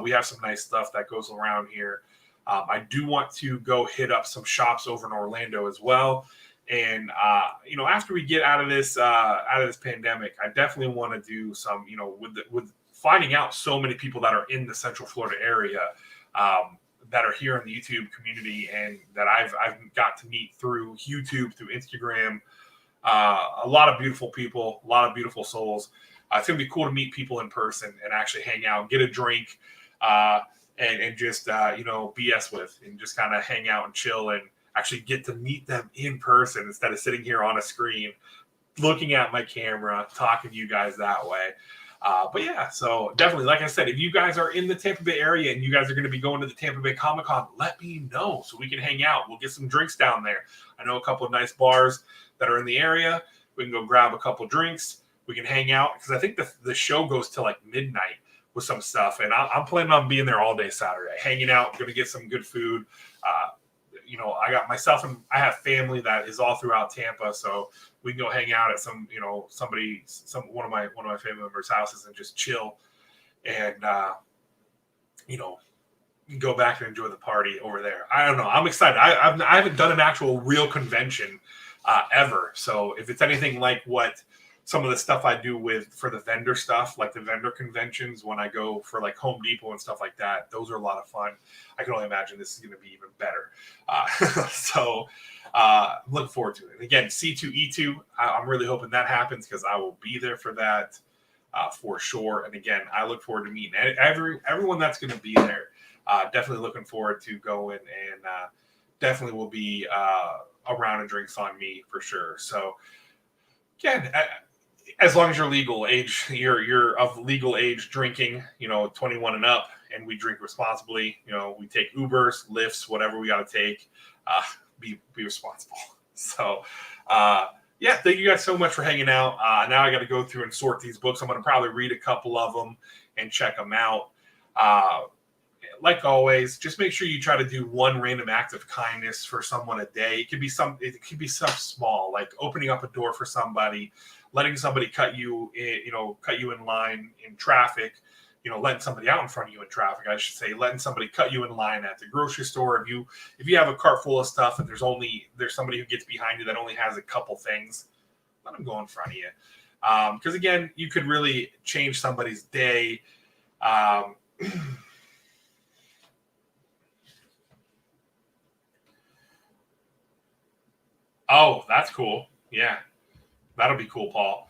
We have some nice stuff that goes around here. I do want to go hit up some shops over in Orlando as well. And, after we get out of this pandemic, I definitely want to do some, with finding out so many people that are in the Central Florida area, that are here in the YouTube community and that I've got to meet through YouTube, through Instagram. A lot of beautiful people, a lot of beautiful souls. It's going to be cool to meet people in person and actually hang out, get a drink, and just, BS with, and just kind of hang out and chill and actually get to meet them in person instead of sitting here on a screen, looking at my camera, talking to you guys that way. But yeah, so definitely, like I said, if you guys are in the Tampa Bay area and you guys are going to be going to the Tampa Bay Comic-Con, let me know so we can hang out. We'll get some drinks down there. I know a couple of nice bars that are in the area. We can go grab a couple drinks. We can hang out because I think the show goes till like midnight with some stuff. And I'm planning on being there all day Saturday, hanging out, going to get some good food. I got myself and I have family that is all throughout Tampa, so we can go hang out at some, one of my family members' houses and just chill, and go back and enjoy the party over there. I don't know. I'm excited. I haven't done an actual real convention ever, so if it's anything like what some of the stuff I do for the vendor stuff, like the vendor conventions, when I go for like Home Depot and stuff like that, those are a lot of fun. I can only imagine this is going to be even better. So I'm looking forward to it. And again, C2E2, I'm really hoping that happens because I will be there for that for sure. And again, I look forward to meeting everyone that's going to be there. Definitely looking forward to going, and definitely will be a round of drinks on me for sure. So again, as long as you're legal age, you're of legal age drinking, 21 and up, and we drink responsibly. We take Ubers, Lyfts, whatever we got to take. Be responsible. So, yeah, thank you guys so much for hanging out. Now I got to go through and sort these books. I'm going to probably read a couple of them and check them out. Like always, just make sure you try to do one random act of kindness for someone a day. It could be something small, like opening up a door for somebody, letting somebody cut you in line in traffic, letting somebody out in front of you in traffic, I should say, letting somebody cut you in line at the grocery store. If you have a cart full of stuff and there's somebody who gets behind you that only has a couple things, let them go in front of you. Because again, you could really change somebody's day. Oh, that's cool. Yeah, that'll be cool, Paul.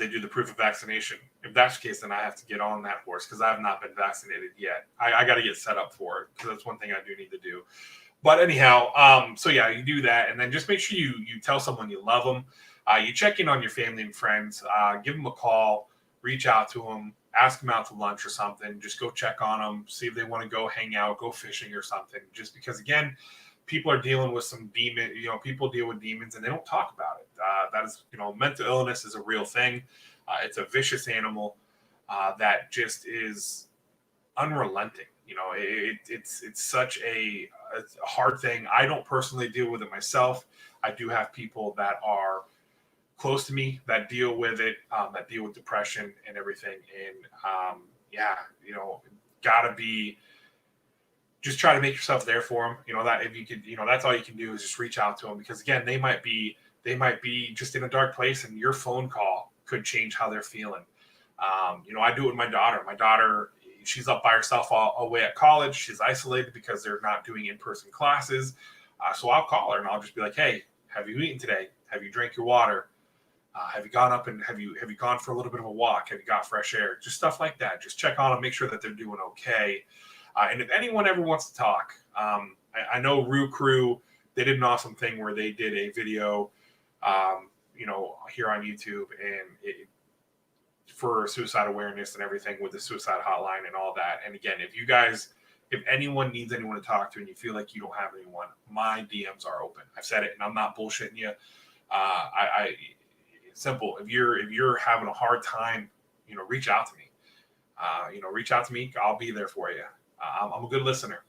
They do the proof of vaccination. If that's the case, then I have to get on that horse because I have not been vaccinated yet. I got to get set up for it because that's one thing I do need to do. But anyhow, so yeah, you do that, and then just make sure you tell someone you love them. You check in on your family and friends. Give them a call. Reach out to them. Ask them out to lunch or something. Just go check on them. See if they want to go hang out, go fishing or something. Just because, again, people are dealing with some demon. People deal with demons and they don't talk about it. That is, mental illness is a real thing. It's a vicious animal that just is unrelenting. It's such a hard thing. I don't personally deal with it myself. I do have people that are close to me that deal with it, that deal with depression and everything. And gotta be. Just try to make yourself there for them. That if you could, that's all you can do is just reach out to them because again, they might be just in a dark place and your phone call could change how they're feeling. I do it with my daughter. My daughter, she's up by herself away at college. She's isolated because they're not doing in-person classes. So I'll call her and I'll just be like, hey, have you eaten today? Have you drank your water? Have you gone up and have you gone for a little bit of a walk? Have you got fresh air? Just stuff like that. Just check on them, make sure that they're doing okay. And if anyone ever wants to talk, I know Rue Crew, they did an awesome thing where they did a video, here on YouTube and for suicide awareness and everything with the suicide hotline and all that. And again, if anyone needs anyone to talk to and you feel like you don't have anyone, my DMs are open. I've said it and I'm not bullshitting you. Simple. If you're having a hard time, reach out to me. Reach out to me. I'll be there for you. I'm a good listener.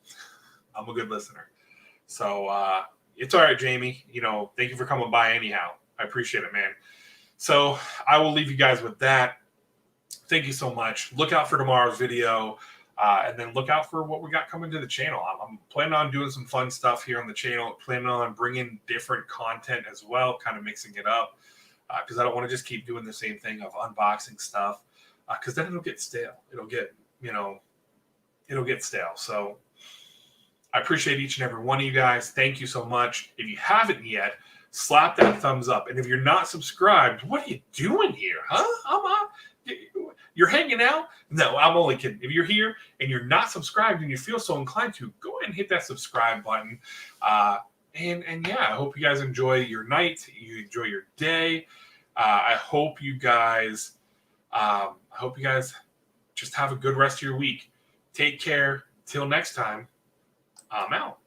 So it's all right, Jamie. Thank you for coming by anyhow. I appreciate it, man. So I will leave you guys with that. Thank you so much. Look out for tomorrow's video. And then look out for what we got coming to the channel. I'm planning on doing some fun stuff here on the channel. Planning on bringing different content as well, kind of mixing it up. Because I don't want to just keep doing the same thing of unboxing stuff. Because then it'll get stale. It'll get stale. So I appreciate each and every one of you guys. Thank you so much. If you haven't yet, slap that thumbs up. And if you're not subscribed, what are you doing here? Huh? You're hanging out? No, I'm only kidding. If you're here and you're not subscribed and you feel so inclined to, go ahead and hit that subscribe button. And yeah, I hope you guys enjoy your night. You enjoy your day. I hope you guys just have a good rest of your week. Take care. Till next time, I'm out.